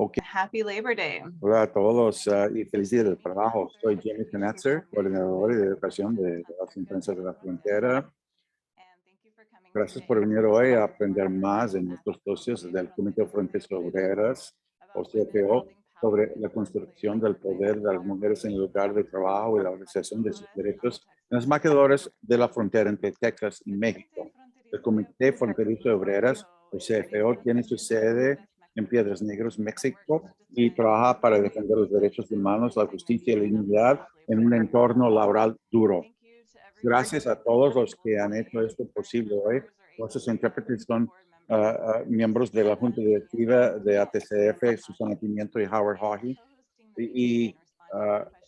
Ok, Happy Labor Day. hola a todos y feliz día del trabajo. Soy Jamie Knetzer, coordinador de educación de las Empresas de la Frontera. Gracias por venir hoy a aprender más de nuestros socios del Comité de Fronteras Obreras, o CFO, sobre la construcción del poder de las mujeres en el lugar de trabajo y la organización de sus derechos en las maquiladoras de la frontera entre Texas y México. El Comité Fronterizo Obreras, o CFO, tiene su sede en Piedras Negras, México, y trabaja para defender los derechos humanos, la justicia y la dignidad en un entorno laboral duro. Gracias a todos los que han hecho esto posible hoy. Nuestros intérpretes son miembros de la Junta Directiva de ATCF, Susana Pimiento y Howard Hawley.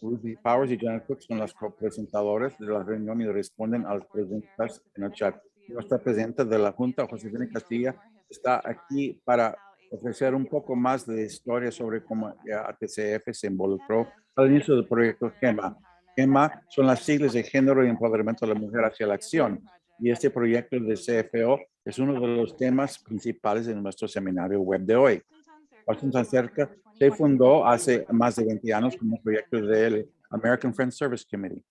Ruby Powers y Janet Cook son las copresentadoras de la reunión y responden a las preguntas en el chat. Nuestra presidenta de la Junta, Josefina Castilla, está aquí para ofrecer un poco más de historia sobre cómo ATCF se involucró al inicio del proyecto GEMA. GEMA son las siglas de Género y Empoderamiento de la Mujer hacia la Acción. Y este proyecto de CFO es uno de los temas principales de nuestro seminario web de hoy. Washington Cerca se fundó hace más de 20 años como proyecto del American Friends Service Committee.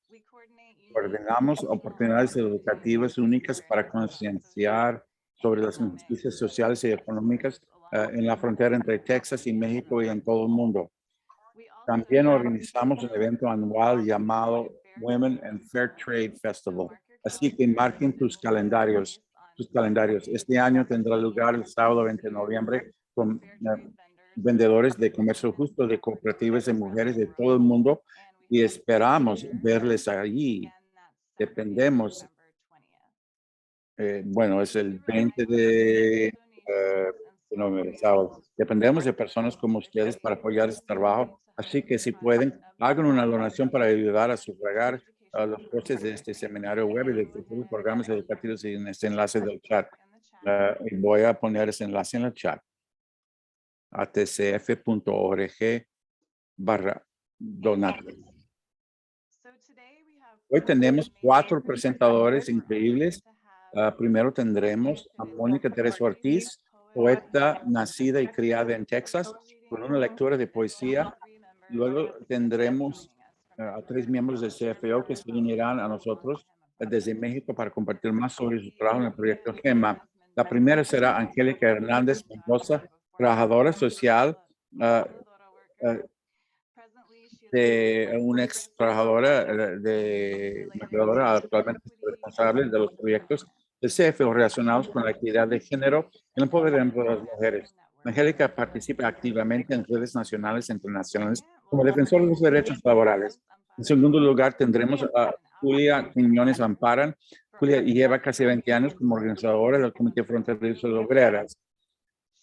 Coordinamos oportunidades educativas únicas para concienciar sobre las injusticias sociales y económicas en la frontera entre Texas y México y en todo el mundo. También organizamos un evento anual llamado Women and Fair Trade Festival. Así que marquen tus calendarios. Este año tendrá lugar el sábado 20 de noviembre con vendedores de comercio justo de cooperativas de mujeres de todo el mundo y esperamos verles allí. Dependemos. Bueno, es el 20 de noviembre, sábado. Dependemos de personas como ustedes para apoyar este trabajo. Así que si pueden, hagan una donación para ayudar a sufragar los costes de este seminario web y de futuros programas educativos en este enlace del chat. Y voy a poner ese enlace en el chat. atcf.org/donar. Hoy tenemos 4 presentadores increíbles. Primero tendremos a Mónica Teresa Ortiz, poeta nacida y criada en Texas, con una lectura de poesía. Luego tendremos a 3 miembros del CFO que se unirán a nosotros desde México para compartir más sobre su trabajo en el proyecto GEMA. La primera será Angélica Hernández Mendoza, trabajadora social de una ex trabajadora de maquiladora, actualmente responsable de los proyectos de CFO relacionados con la equidad de género y el empoderamiento de las mujeres. Angélica participa activamente en redes nacionales e internacionales como defensora de los derechos laborales. En segundo lugar, tendremos a Julia Quiñones Amparan. Julia lleva casi 20 años como organizadora del Comité Fronterizo de Obreras.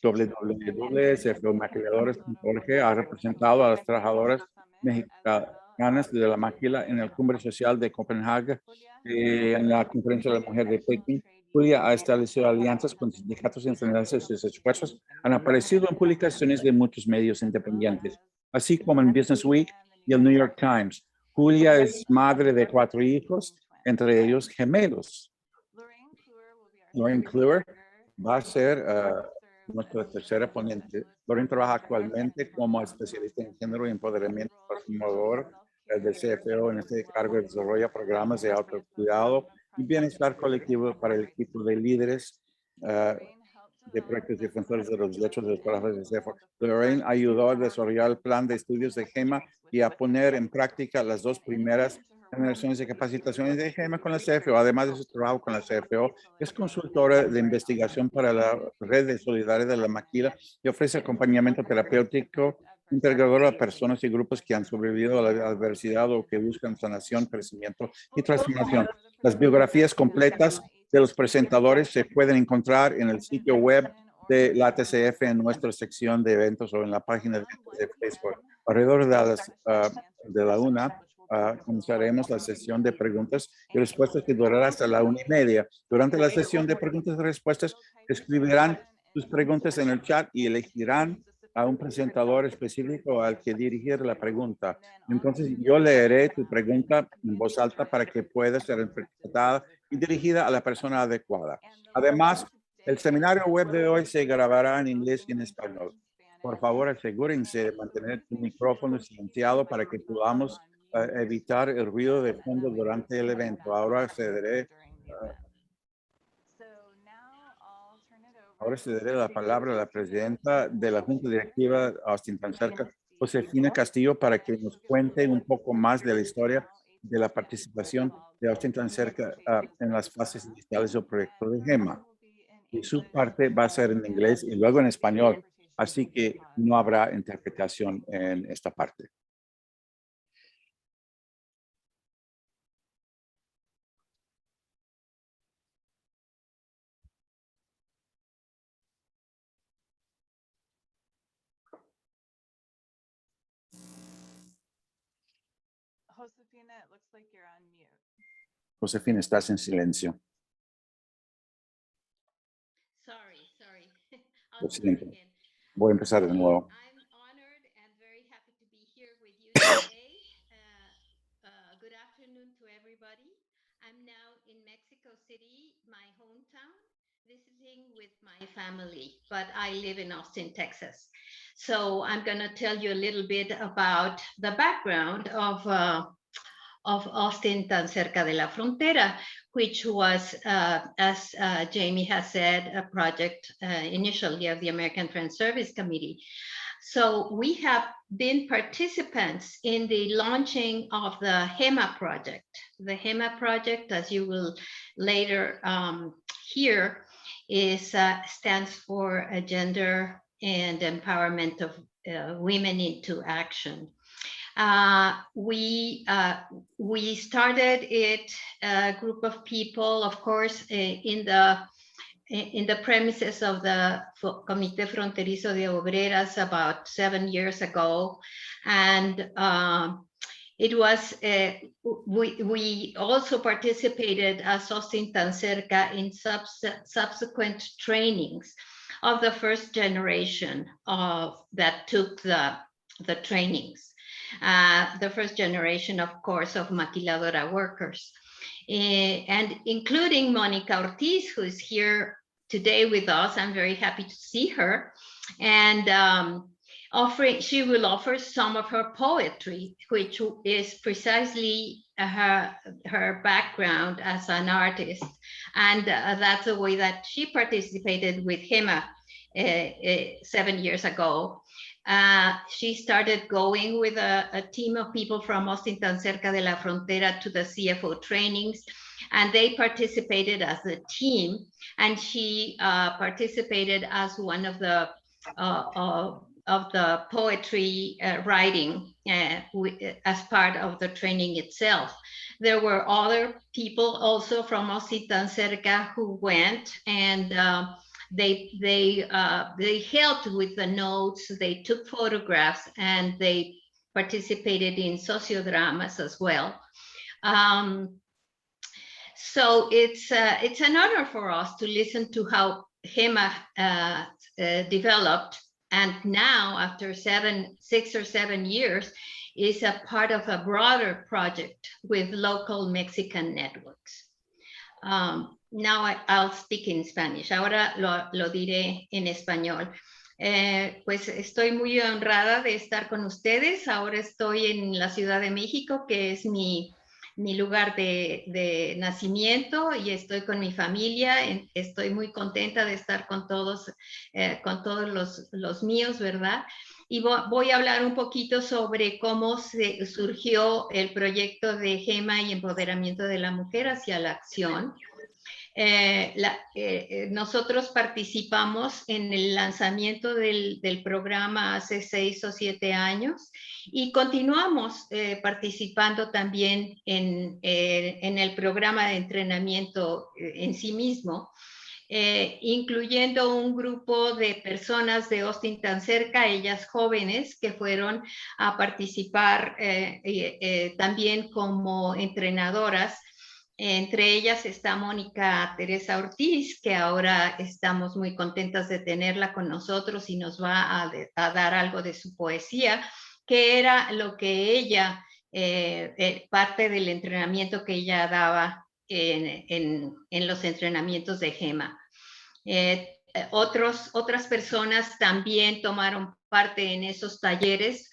www.cfomaquiladores.org ha representado a las trabajadoras mexicanas de la maquila en el Cumbre Social de Copenhague y en la Conferencia de la Mujer de Pekín. Julia ha establecido alianzas con sindicatos internacionales y sus esfuerzos han aparecido en publicaciones de muchos medios independientes, así como en Business Week y el New York Times. Julia es madre de 4 hijos, entre ellos gemelos. Lorraine Kluwer va a ser nuestra tercera ponente. Lorraine trabaja actualmente como especialista en género y empoderamiento transformador del CFO. En este cargo desarrolla programas de autocuidado y bienestar colectivo para el equipo de líderes de proyectos defensores de los derechos de los trabajadores de CFO. Lorraine ayudó a desarrollar el plan de estudios de GEMA y a poner en práctica las 2 primeras generaciones de capacitaciones de GEMA con la CFO. Además de su trabajo con la CFO, es consultora de investigación para la red de solidaridad de la maquila y ofrece acompañamiento terapéutico integrador a personas y grupos que han sobrevivido a la adversidad o que buscan sanación, crecimiento y transformación. Las biografías completas de los presentadores se pueden encontrar en el sitio web de la TCF en nuestra sección de eventos o en la página de Facebook. Alrededor de la 1 comenzaremos la sesión de preguntas y respuestas que durará hasta la 1:30. Durante la sesión de preguntas y respuestas, escribirán sus preguntas en el chat y elegirán a un presentador específico al que dirigir la pregunta. Entonces, yo leeré tu pregunta en voz alta para que pueda ser interpretada y dirigida a la persona adecuada. Además, el seminario web de hoy se grabará en inglés y en español. Por favor, asegúrense de mantener su micrófono silenciado para que podamos evitar el ruido de fondo durante el evento. Ahora cederé la palabra a la presidenta de la Junta Directiva Austin Tan Cerca, Josefina Castillo, para que nos cuente un poco más de la historia de la participación de Austin Tan Cerca en las fases iniciales del proyecto de GEMA. Y su parte va a ser en inglés y luego en español, así que no habrá interpretación en esta parte. Josefina, estás en silencio. Sorry. Lo siento. Voy a empezar de nuevo. I'm honored and very happy to be here with you today. Good afternoon to everybody. I'm now in Mexico City, my hometown, visiting with my family, but I live in Austin, Texas. So I'm going to tell you a little bit about the background of Austin Tan Cerca de la Frontera, which was, as Jamie has said, a project initially of the American Friends Service Committee. So we have been participants in the launching of the HEMA project. The HEMA project, as you will later hear, stands for Gender and Empowerment of Women into Action. We started it, a group of people, of course, in the premises of the Comité Fronterizo de Obreras about 7 years ago, and it was we also participated as Austin Tan Cerca in subsequent trainings of the first generation that took the trainings. The first generation, of course, of maquiladora workers, and including Monica Ortiz, who is here today with us. I'm very happy to see her, and she will offer some of her poetry, which is precisely her background as an artist, and that's the way that she participated with HEMA 7 years ago. She started going with a team of people from Austin Tan Cerca de la Frontera to the CFO trainings, and they participated as a team, and she participated as one of the poetry writing as part of the training itself. There were other people also from Austin Tan Cerca who went, and they helped with the notes, they took photographs, and they participated in sociodramas as well. So it's an honor for us to listen to how HEMA developed, and now after 6 or 7 years is a part of a broader project with local Mexican networks. Now I'll speak in Spanish. Ahora lo diré en español. Pues estoy muy honrada de estar con ustedes. Ahora estoy en la Ciudad de México, que es mi lugar de nacimiento, y estoy con mi familia. Estoy muy contenta de estar con todos los míos, ¿verdad? Y voy a hablar un poquito sobre cómo surgió el proyecto de GEMA y Empoderamiento de la Mujer hacia la Acción. Nosotros participamos en el lanzamiento del programa hace 6 o 7 años y continuamos participando también en el programa de entrenamiento en sí mismo, incluyendo un grupo de personas de Austin Tan Cerca, ellas jóvenes, que fueron a participar también como entrenadoras. Entre ellas está Mónica Teresa Ortiz, que ahora estamos muy contentas de tenerla con nosotros y nos va a dar algo de su poesía, que era lo que ella, parte del entrenamiento que ella daba en los entrenamientos de GEMA. otras personas también tomaron parte en esos talleres.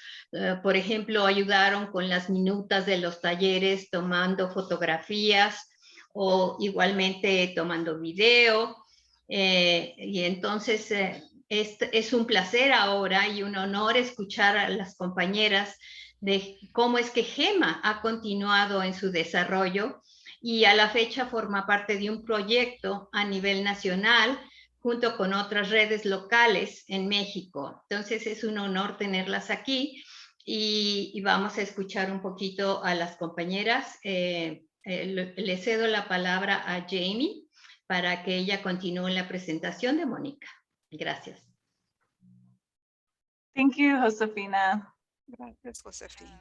Por ejemplo, ayudaron con las minutas de los talleres, tomando fotografías o igualmente tomando video. Y entonces es un placer ahora y un honor escuchar a las compañeras de cómo es que GEMA ha continuado en su desarrollo y a la fecha forma parte de un proyecto a nivel nacional junto con otras redes locales en México. Entonces es un honor tenerlas aquí y vamos a escuchar un poquito a las compañeras. Le cedo la palabra a Jamie para que ella continúe la presentación de Mónica. Gracias. Thank you, Josefina. Gracias, Josefina.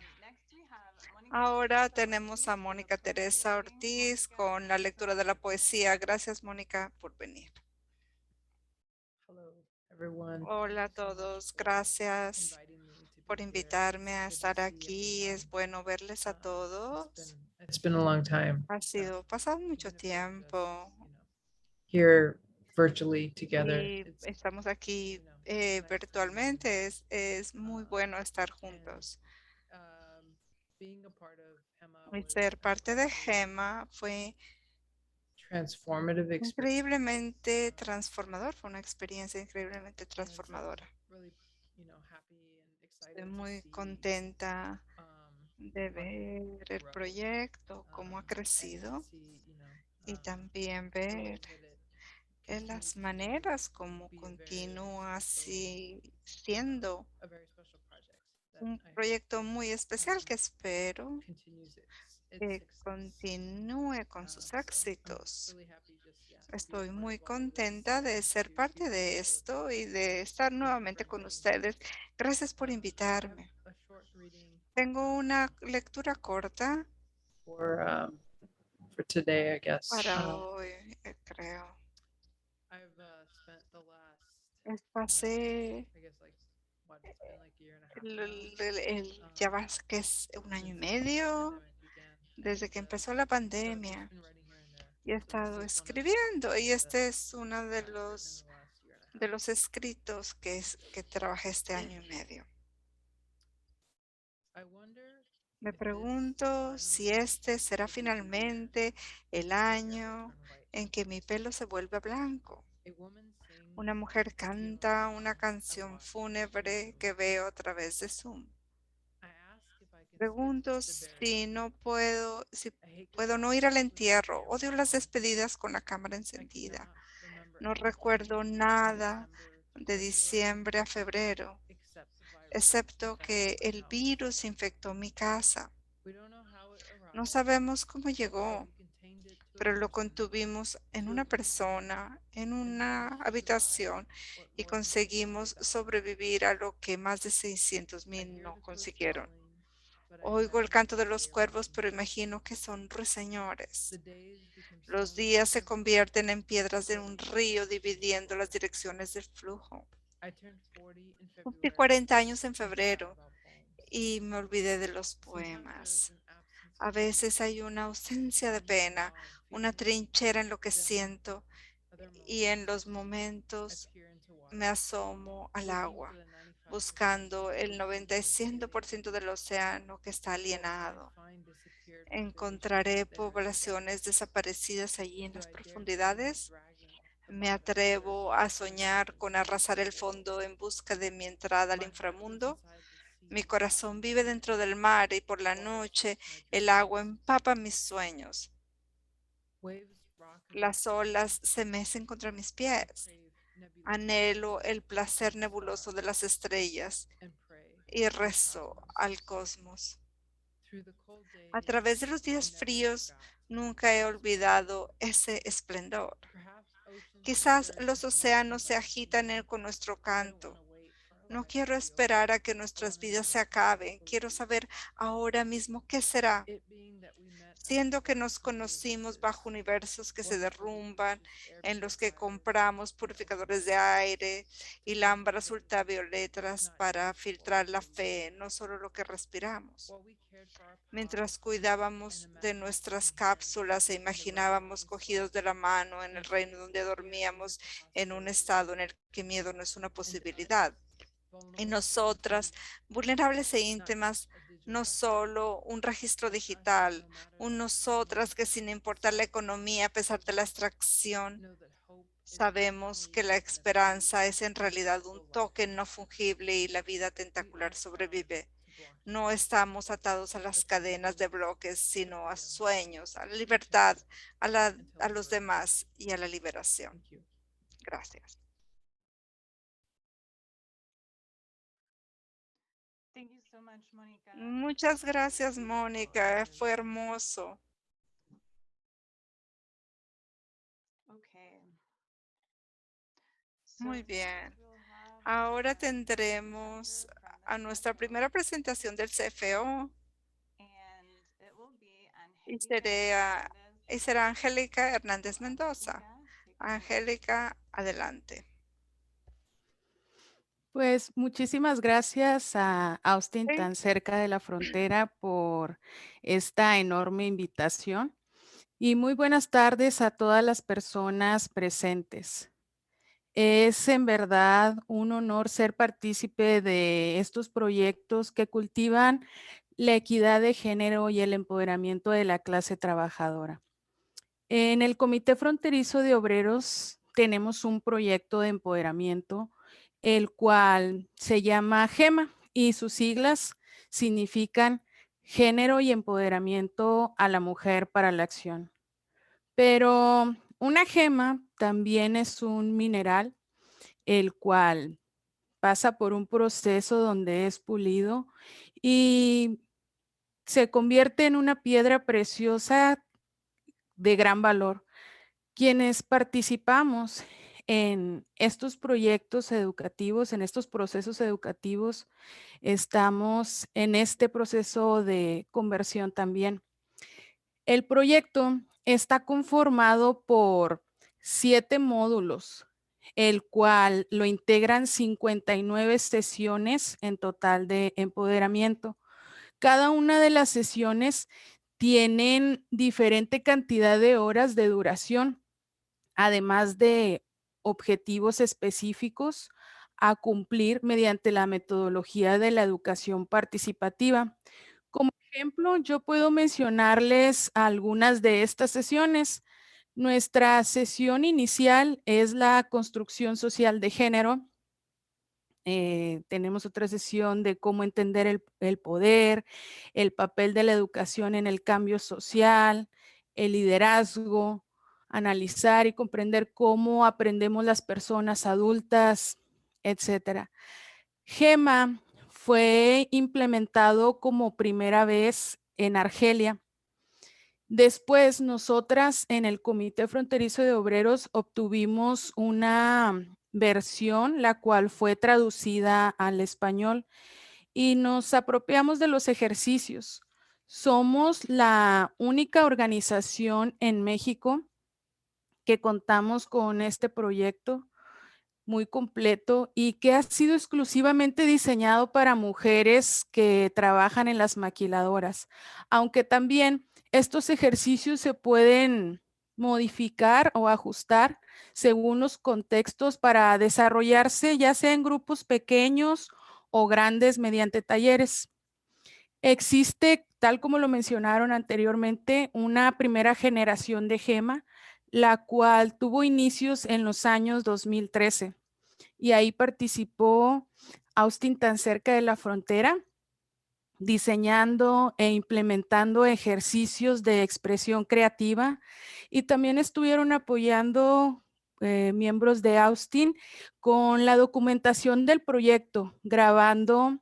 Ahora tenemos a Mónica Teresa Ortiz con la lectura de la poesía. Gracias, Mónica, por venir. Hola a todos. Gracias por invitarme a estar aquí. Es bueno verles a todos. It's been a long time. Ha sido pasado mucho tiempo Here virtually together. y estamos aquí virtualmente. Es muy bueno estar juntos. Being a part of Hema Y was ser parte de GEMA fue transformative experience. increíblemente transformador. Fue una experiencia increíblemente transformadora. Really, happy and excited Estoy to muy see, contenta de ver el proyecto, cómo ha crecido y también ver en las maneras como continúa así siendo un proyecto muy especial que espero que continúe con sus éxitos. Estoy muy contenta de ser parte de esto y de estar nuevamente con ustedes. Gracias por invitarme. Tengo una lectura corta for today, I guess. para hoy, creo. I've spent the last, Pasé I guess, what, it's been like a year and a half now. ya va que es un año y medio desde que empezó la pandemia y he estado escribiendo y este es uno de los escritos que trabajé este año y medio. Me pregunto si este será finalmente el año en que mi pelo se vuelve blanco. Una mujer canta una canción fúnebre que veo a través de Zoom. Pregunto si puedo no ir al entierro. Odio las despedidas con la cámara encendida. No recuerdo nada de diciembre a febrero, excepto que el virus infectó mi casa. No sabemos cómo llegó, pero lo contuvimos en una persona, en una habitación, y conseguimos sobrevivir a lo que más de 600,000 no consiguieron. Oigo el canto de los cuervos, pero imagino que son ruiseñores. Los días se convierten en piedras de un río dividiendo las direcciones del flujo. Cumplí 40 años en febrero y me olvidé de los poemas. A veces hay una ausencia de pena, una trinchera en lo que siento y en los momentos me asomo al agua, buscando el 95% del océano que está alienado. Encontraré poblaciones desaparecidas allí en las profundidades. Me atrevo a soñar con arrasar el fondo en busca de mi entrada al inframundo. Mi corazón vive dentro del mar y por la noche el agua empapa mis sueños. Las olas se mecen contra mis pies. Anhelo el placer nebuloso de las estrellas y rezo al cosmos. A través de los días fríos nunca he olvidado ese esplendor. Quizás los océanos se agitan con nuestro canto. No quiero esperar a que nuestras vidas se acaben. Quiero saber ahora mismo qué será. siendo que nos conocimos bajo universos que se derrumban, en los que compramos purificadores de aire y lámparas ultravioletas para filtrar la fe, no solo lo que respiramos. Mientras cuidábamos de nuestras cápsulas e imaginábamos cogidos de la mano en el reino donde dormíamos en un estado en el que miedo no es una posibilidad. Y nosotras, vulnerables e íntimas, no solo un registro digital, un nosotras que sin importar la economía, a pesar de la extracción, sabemos que la esperanza es en realidad un token no fungible y la vida tentacular sobrevive. No estamos atados a las cadenas de bloques, sino a sueños, a la libertad, a los demás y a la liberación. Gracias. Thank you so much, Mónica. Muchas gracias, Mónica. Fue hermoso. Okay. Muy So bien. we'll have Ahora our tendremos speaker from a the nuestra CFO, primera presentación del CFO and it will be y Angélica será Hernández Angélica Hernández Mendoza. Mendoza. Angélica, adelante. Pues muchísimas gracias a Austin, Sí. tan cerca de la frontera, por esta enorme invitación. Y muy buenas tardes a todas las personas presentes. Es en verdad un honor ser partícipe de estos proyectos que cultivan la equidad de género y el empoderamiento de la clase trabajadora. En el Comité Fronterizo de Obreros tenemos un proyecto de empoderamiento, el cual se llama GEMA y sus siglas significan Género y Empoderamiento a la Mujer para la Acción. Pero una gema también es un mineral, el cual pasa por un proceso donde es pulido y se convierte en una piedra preciosa de gran valor. Quienes participamos en estos proyectos educativos, en estos procesos educativos, estamos en este proceso de conversión también. El proyecto está conformado por 7 módulos, el cual lo integran 59 sesiones en total de empoderamiento. Cada una de las sesiones tienen diferente cantidad de horas de duración, además de objetivos específicos a cumplir mediante la metodología de la educación participativa. Como ejemplo, yo puedo mencionarles algunas de estas sesiones. Nuestra sesión inicial es la construcción social de género. Tenemos otra sesión de cómo entender el poder, el papel de la educación en el cambio social, el liderazgo, analizar y comprender cómo aprendemos las personas adultas, etcétera. GEMA fue implementado como primera vez en Argelia. Después, nosotras en el Comité Fronterizo de Obreros obtuvimos una versión, la cual fue traducida al español, y nos apropiamos de los ejercicios. Somos la única organización en México que contamos con este proyecto muy completo y que ha sido exclusivamente diseñado para mujeres que trabajan en las maquiladoras, aunque también estos ejercicios se pueden modificar o ajustar según los contextos para desarrollarse ya sea en grupos pequeños o grandes mediante talleres. Existe, tal como lo mencionaron anteriormente, una primera generación de GEMA, la cual tuvo inicios en los años 2013 y ahí participó Austin, tan cerca de la frontera, diseñando e implementando ejercicios de expresión creativa, y también estuvieron apoyando miembros de Austin con la documentación del proyecto, grabando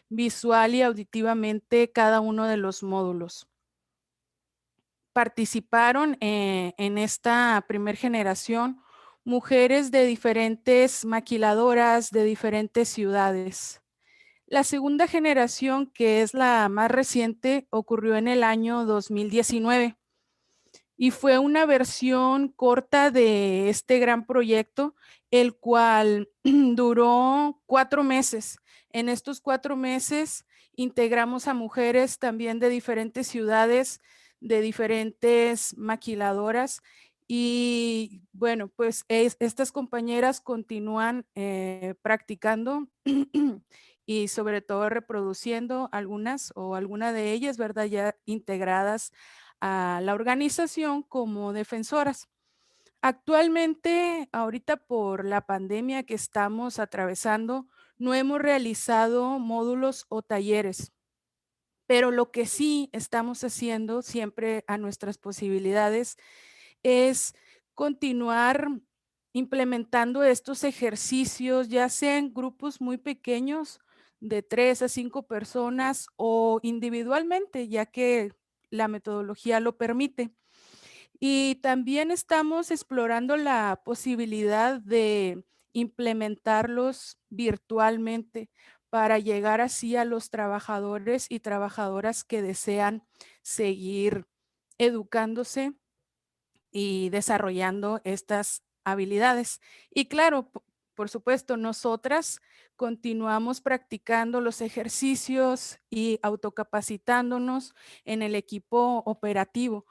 visual y auditivamente cada uno de los módulos. Participaron en esta primer generación mujeres de diferentes maquiladoras de diferentes ciudades. La segunda generación, que es la más reciente, ocurrió en el año 2019 y fue una versión corta de este gran proyecto, el cual duró 4 meses. En estos 4 meses integramos a mujeres también de diferentes ciudades, de diferentes maquiladoras y bueno, pues estas compañeras continúan practicando y sobre todo reproduciendo algunas o alguna de ellas, ¿verdad? Ya integradas a la organización como defensoras. Actualmente, ahorita por la pandemia que estamos atravesando, no hemos realizado módulos o talleres, pero lo que sí estamos haciendo siempre a nuestras posibilidades es continuar implementando estos ejercicios, ya sea en grupos muy pequeños de 3 a 5 personas o individualmente, ya que la metodología lo permite. Y también estamos explorando la posibilidad de implementarlos virtualmente para llegar así a los trabajadores y trabajadoras que desean seguir educándose y desarrollando estas habilidades. Y claro, por supuesto, nosotras continuamos practicando los ejercicios y autocapacitándonos en el equipo operativo.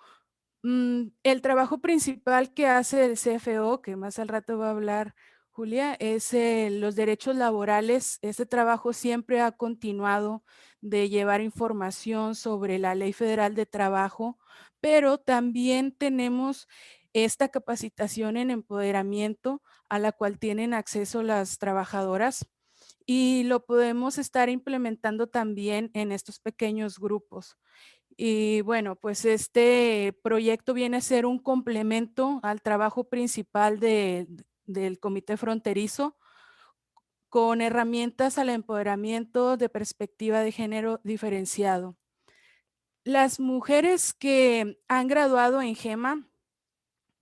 El trabajo principal que hace el CFO, que más al rato va a hablar Julia, es los derechos laborales. Ese trabajo siempre ha continuado de llevar información sobre la Ley Federal de Trabajo, pero también tenemos esta capacitación en empoderamiento a la cual tienen acceso las trabajadoras y lo podemos estar implementando también en estos pequeños grupos. Y bueno, pues este proyecto viene a ser un complemento al trabajo principal del Comité Fronterizo con herramientas al empoderamiento de perspectiva de género diferenciado. Las mujeres que han graduado en GEMA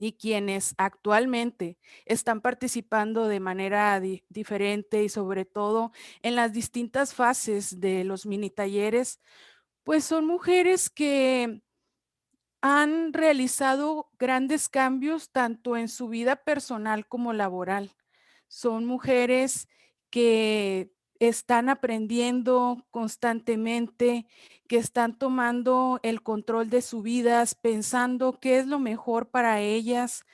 y quienes actualmente están participando de manera diferente y sobre todo en las distintas fases de los mini talleres, pues son mujeres que han realizado grandes cambios tanto en su vida personal como laboral. Son mujeres que están aprendiendo constantemente, que están tomando el control de sus vidas, pensando qué es lo mejor para ellas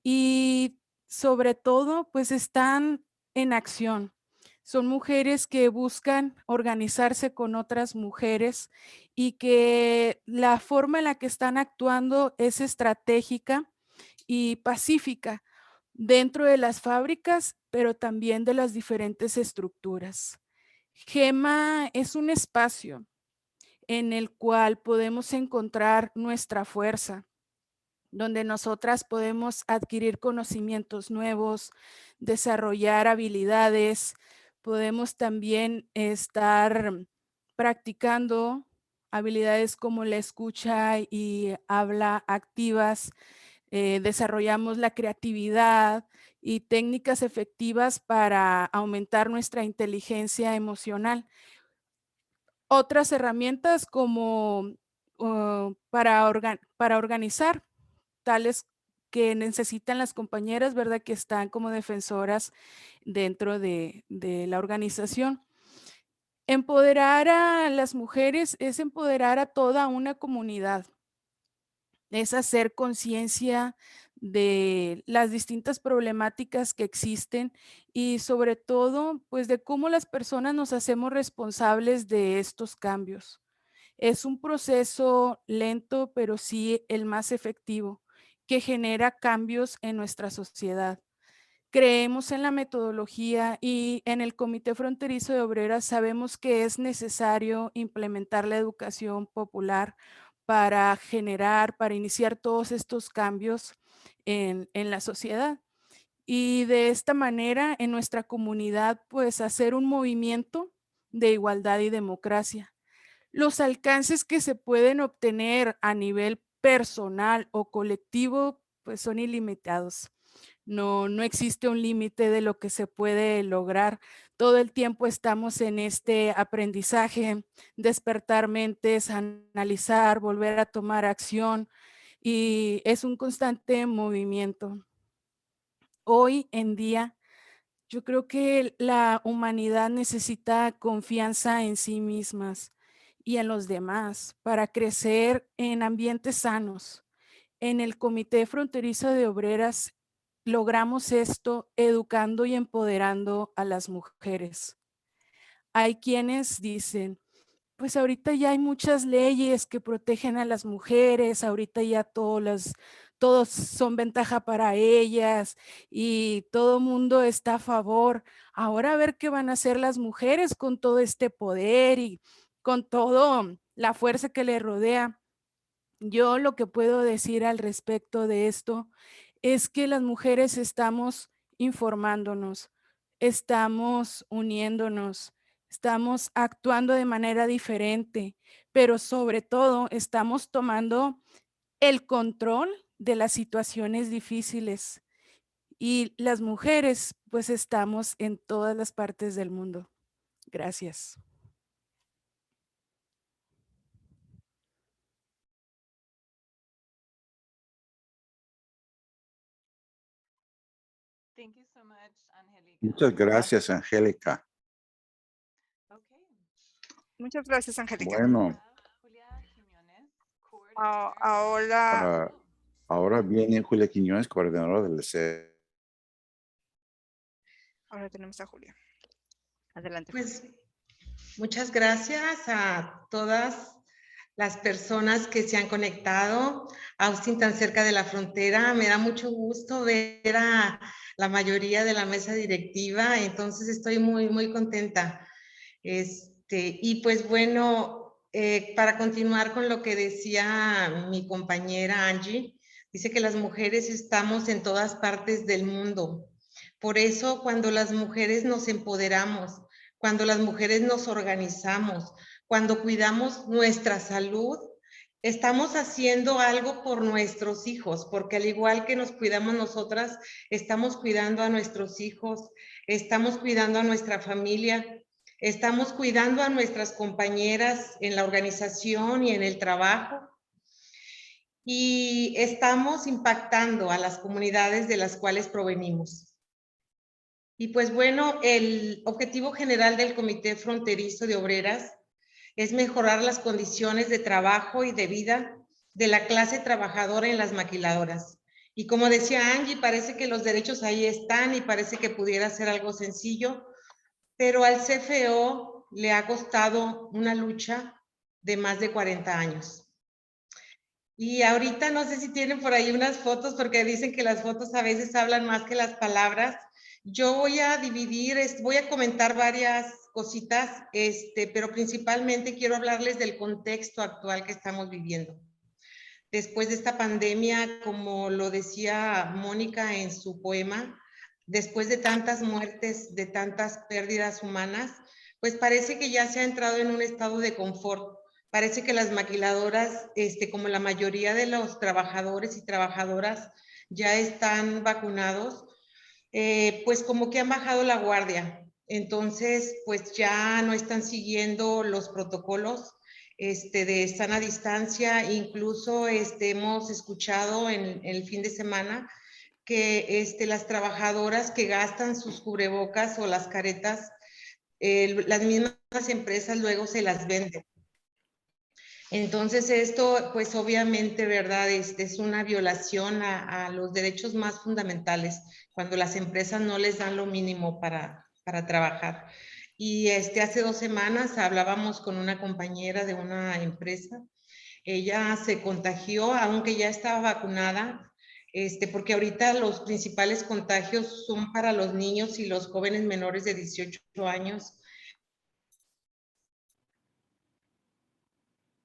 y sobre todo, pues están en acción. Son mujeres que buscan organizarse con otras mujeres y que la forma en la que están actuando es estratégica y pacífica dentro de las fábricas, pero también de las diferentes estructuras. GEMA es un espacio en el cual podemos encontrar nuestra fuerza, donde nosotras podemos adquirir conocimientos nuevos, desarrollar habilidades, podemos también estar practicando habilidades como la escucha y habla activas, desarrollamos la creatividad y técnicas efectivas para aumentar nuestra inteligencia emocional. Otras herramientas como para organizar, tales que necesitan las compañeras, ¿verdad? Que están como defensoras dentro de la organización. Empoderar a las mujeres es empoderar a toda una comunidad. Es hacer conciencia de las distintas problemáticas que existen y sobre todo, pues de cómo las personas nos hacemos responsables de estos cambios. Es un proceso lento, pero sí el más efectivo, que genera cambios en nuestra sociedad. Creemos en la metodología y en el Comité Fronterizo de Obreras sabemos que es necesario implementar la educación popular para generar, para iniciar todos estos cambios en la sociedad. Y de esta manera, en nuestra comunidad, pues hacer un movimiento de igualdad y democracia. Los alcances que se pueden obtener a nivel personal o colectivo, pues son ilimitados. No existe un límite de lo que se puede lograr. Todo el tiempo estamos en este aprendizaje, despertar mentes, analizar, volver a tomar acción, y es un constante movimiento. Hoy en día, yo creo que la humanidad necesita confianza en sí mismas y en los demás para crecer en ambientes sanos. En el Comité Fronterizo de Obreras logramos esto educando y empoderando a las mujeres. Hay quienes dicen, pues ahorita ya hay muchas leyes que protegen a las mujeres, ahorita ya todos son ventaja para ellas y todo mundo está a favor. Ahora a ver qué van a hacer las mujeres con todo este poder y con todo la fuerza que le rodea. Yo lo que puedo decir al respecto de esto es que las mujeres estamos informándonos, estamos uniéndonos, estamos actuando de manera diferente, pero sobre todo estamos tomando el control de las situaciones difíciles. Y las mujeres, pues estamos en todas las partes del mundo. Gracias. Thank you so much, Angélica. Muchas gracias, Angélica. Okay. Muchas gracias, Angélica. Bueno, Julia Quiñones, coordinator. Ahora, ahora viene Julia Quiñones, coordinadora del C. ahora tenemos a Julia. Adelante. Pues muchas gracias a todas las personas que se han conectado. Austin, tan cerca de la frontera. Me da mucho gusto ver a la mayoría de la mesa directiva, entonces estoy muy contenta. Y pues bueno, para continuar con lo que decía mi compañera Angie, dice que las mujeres estamos en todas partes del mundo. Por eso, cuando las mujeres nos empoderamos, cuando las mujeres nos organizamos, cuando cuidamos nuestra salud, estamos haciendo algo por nuestros hijos, porque al igual que nos cuidamos nosotras, estamos cuidando a nuestros hijos, estamos cuidando a nuestra familia, estamos cuidando a nuestras compañeras en la organización y en el trabajo, y estamos impactando a las comunidades de las cuales provenimos. Y pues bueno, el objetivo general del Comité Fronterizo de Obreras es mejorar las condiciones de trabajo y de vida de la clase trabajadora en las maquiladoras. Y como decía Angie, parece que los derechos ahí están y parece que pudiera ser algo sencillo, pero al CFO le ha costado una lucha de más de 40 años. Y ahorita no sé si tienen por ahí unas fotos, porque dicen que las fotos a veces hablan más que las palabras. Yo voy a voy a comentar varias cositas, pero principalmente quiero hablarles del contexto actual que estamos viviendo. Después de esta pandemia, como lo decía Mónica en su poema, después de tantas muertes, de tantas pérdidas humanas, pues parece que ya se ha entrado en un estado de confort. Parece que las maquiladoras, como la mayoría de los trabajadores y trabajadoras ya están vacunados, pues como que han bajado la guardia. Entonces, pues ya no están siguiendo los protocolos de sana distancia. Incluso hemos escuchado en el fin de semana que las trabajadoras que gastan sus cubrebocas o las caretas, las mismas empresas luego se las venden. Entonces esto, pues obviamente, ¿verdad? Es una violación a los derechos más fundamentales, cuando las empresas no les dan lo mínimo para trabajar. Y hace 2 semanas hablábamos con una compañera de una empresa. Ella se contagió, aunque ya estaba vacunada, porque ahorita los principales contagios son para los niños y los jóvenes menores de 18 años.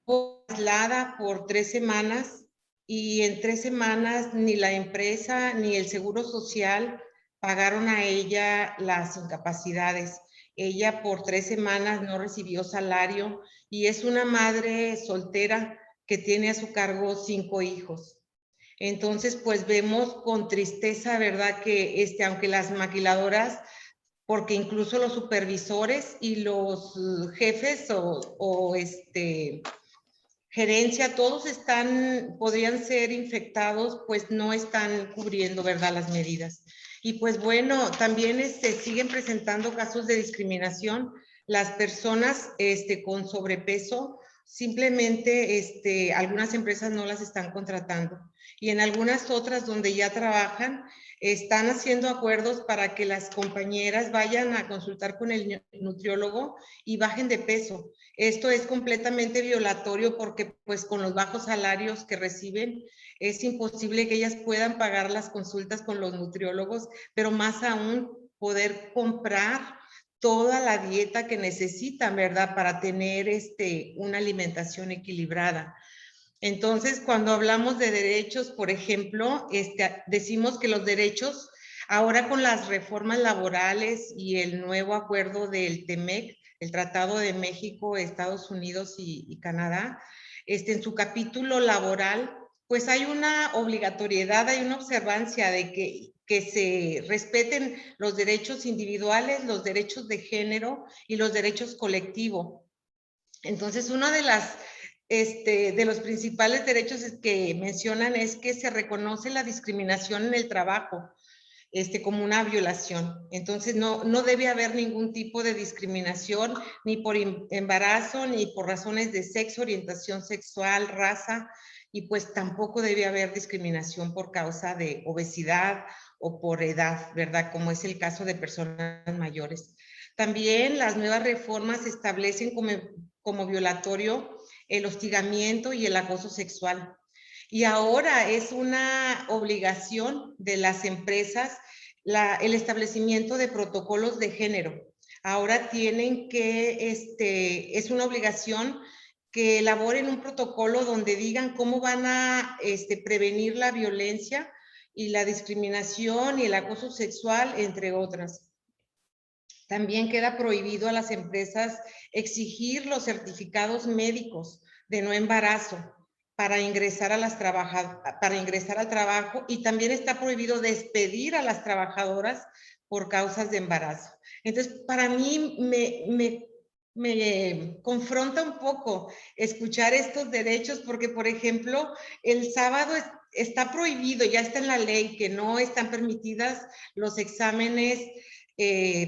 Aislada por 3 semanas, y en 3 semanas ni la empresa ni el Seguro Social pagaron a ella las incapacidades. Ella por 3 semanas no recibió salario y es una madre soltera que tiene a su cargo 5 hijos. Entonces, pues vemos con tristeza, ¿verdad? Que aunque las maquiladoras, porque incluso los supervisores y los jefes o gerencia, todos podrían ser infectados, pues no están cubriendo, ¿verdad?, las medidas. Y pues bueno, también siguen presentando casos de discriminación. Las personas con sobrepeso, simplemente algunas empresas no las están contratando. Y en algunas otras donde ya trabajan, están haciendo acuerdos para que las compañeras vayan a consultar con el nutriólogo y bajen de peso. Esto es completamente violatorio porque pues con los bajos salarios que reciben es imposible que ellas puedan pagar las consultas con los nutriólogos, pero más aún poder comprar toda la dieta que necesitan, ¿verdad? Para tener una alimentación equilibrada. Entonces, cuando hablamos de derechos, por ejemplo, decimos que los derechos, ahora con las reformas laborales y el nuevo acuerdo del TEMEC, el Tratado de México, Estados Unidos y Canadá, en su capítulo laboral, pues hay una obligatoriedad, hay una observancia de que se respeten los derechos individuales, los derechos de género y los derechos colectivos. Entonces, uno de los principales derechos que mencionan es que se reconoce la discriminación en el trabajo como una violación. Entonces, no debe haber ningún tipo de discriminación, ni por embarazo, ni por razones de sexo, orientación sexual, raza, y pues tampoco debe haber discriminación por causa de obesidad o por edad, ¿verdad? Como es el caso de personas mayores. También las nuevas reformas establecen como violatorio el hostigamiento y el acoso sexual. Y ahora es una obligación de las empresas el establecimiento de protocolos de género. Ahora tienen que, es una obligación que elaboren un protocolo donde digan cómo van a prevenir la violencia y la discriminación y el acoso sexual, entre otras. También queda prohibido a las empresas exigir los certificados médicos de no embarazo para ingresar al trabajo, y también está prohibido despedir a las trabajadoras por causas de embarazo. Entonces, para mí me confronta un poco escuchar estos derechos porque, por ejemplo, el sábado está prohibido, ya está en la ley que no están permitidas los exámenes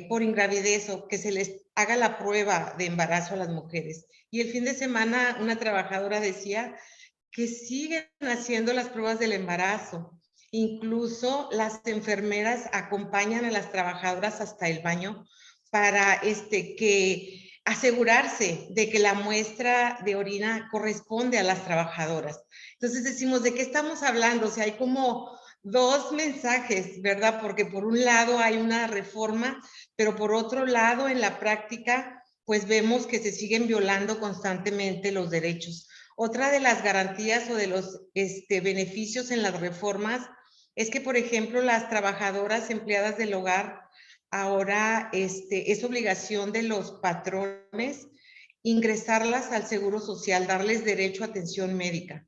por ingravidez o que se les haga la prueba de embarazo a las mujeres. Y el fin de semana una trabajadora decía que siguen haciendo las pruebas del embarazo. Incluso las enfermeras acompañan a las trabajadoras hasta el baño para asegurarse de que la muestra de orina corresponde a las trabajadoras. Entonces decimos, ¿de qué estamos hablando? O sea, hay como dos mensajes, ¿verdad? Porque por un lado hay una reforma, pero por otro lado en la práctica, pues vemos que se siguen violando constantemente los derechos. Otra de las garantías o de los beneficios en las reformas es que, por ejemplo, las trabajadoras empleadas del hogar, ahora es obligación de los patrones ingresarlas al Seguro Social, darles derecho a atención médica.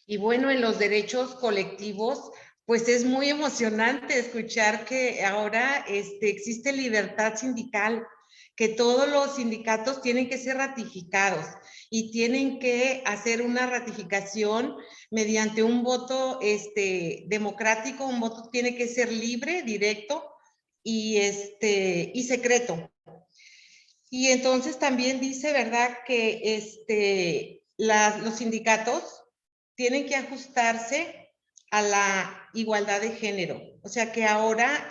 Y bueno, en los derechos colectivos, pues es muy emocionante escuchar que ahora existe libertad sindical, que todos los sindicatos tienen que ser ratificados y tienen que hacer una ratificación mediante un voto democrático. Un voto tiene que ser libre, directo y secreto. Y entonces también dice, ¿verdad?, que los sindicatos tienen que ajustarse a la igualdad de género. O sea que ahora,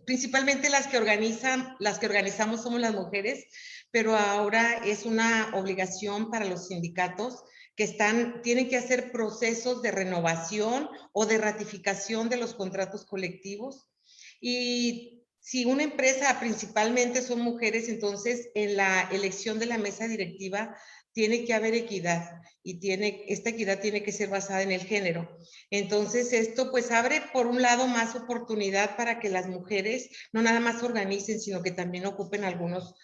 principalmente las que organizamos somos las mujeres, pero ahora es una obligación para los sindicatos que tienen que hacer procesos de renovación o de ratificación de los contratos colectivos. Y si una empresa principalmente son mujeres, entonces en la elección de la mesa directiva tiene que haber equidad y esta equidad tiene que ser basada en el género. Entonces esto pues abre por un lado más oportunidad para que las mujeres no nada más organicen, sino que también ocupen algunos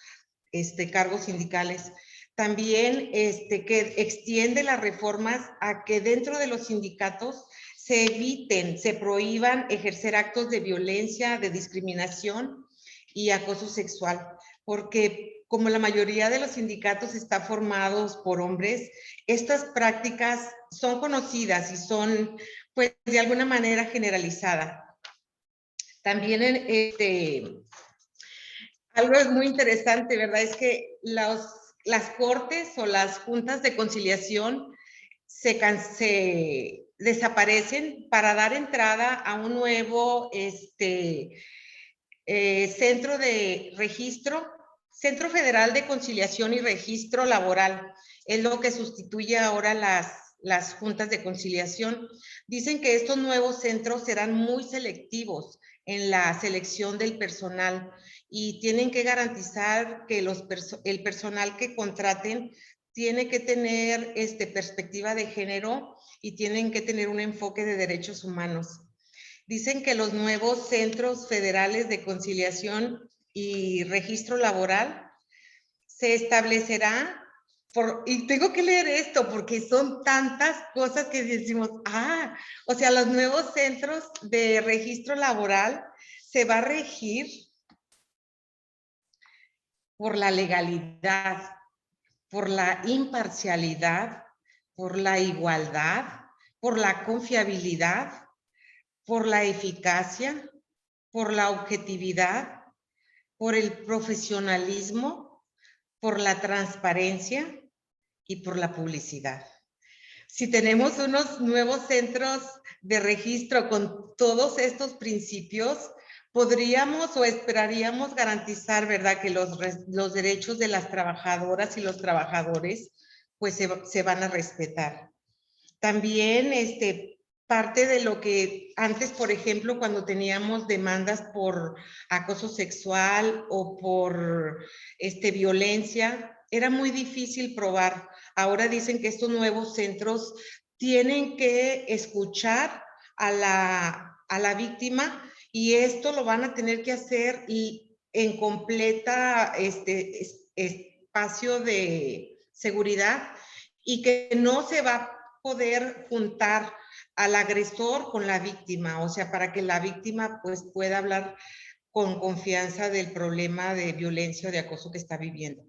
cargos sindicales. también que extiende las reformas a que dentro de los sindicatos se eviten, se prohíban ejercer actos de violencia, de discriminación y acoso sexual, porque como la mayoría de los sindicatos están formados por hombres, estas prácticas son conocidas y son, pues, de alguna manera generalizadas. También algo es muy interesante, ¿verdad? Es que las cortes o las juntas de conciliación se desaparecen para dar entrada a un nuevo centro de registro, Centro Federal de Conciliación y Registro Laboral. Es lo que sustituye ahora las juntas de conciliación. Dicen que estos nuevos centros serán muy selectivos en la selección del personal y tienen que garantizar que el personal que contraten tiene que tener perspectiva de género y tienen que tener un enfoque de derechos humanos. Dicen que los nuevos centros federales de conciliación y registro laboral se establecerá y tengo que leer esto porque son tantas cosas que decimos, o sea, los nuevos centros de registro laboral se va a regir por la legalidad, por la imparcialidad, por la igualdad, por la confiabilidad, por la eficacia, por la objetividad, por el profesionalismo, por la transparencia y por la publicidad. Si tenemos unos nuevos centros de registro con todos estos principios, podríamos o esperaríamos garantizar, ¿verdad?, que los derechos de las trabajadoras y los trabajadores pues se van a respetar. También parte de lo que antes, por ejemplo, cuando teníamos demandas por acoso sexual o por violencia, era muy difícil probar. Ahora dicen que estos nuevos centros tienen que escuchar a la víctima y esto lo van a tener que hacer en completa espacio de seguridad y que no se va a poder juntar al agresor con la víctima, o sea, para que la víctima pues pueda hablar con confianza del problema de violencia o de acoso que está viviendo.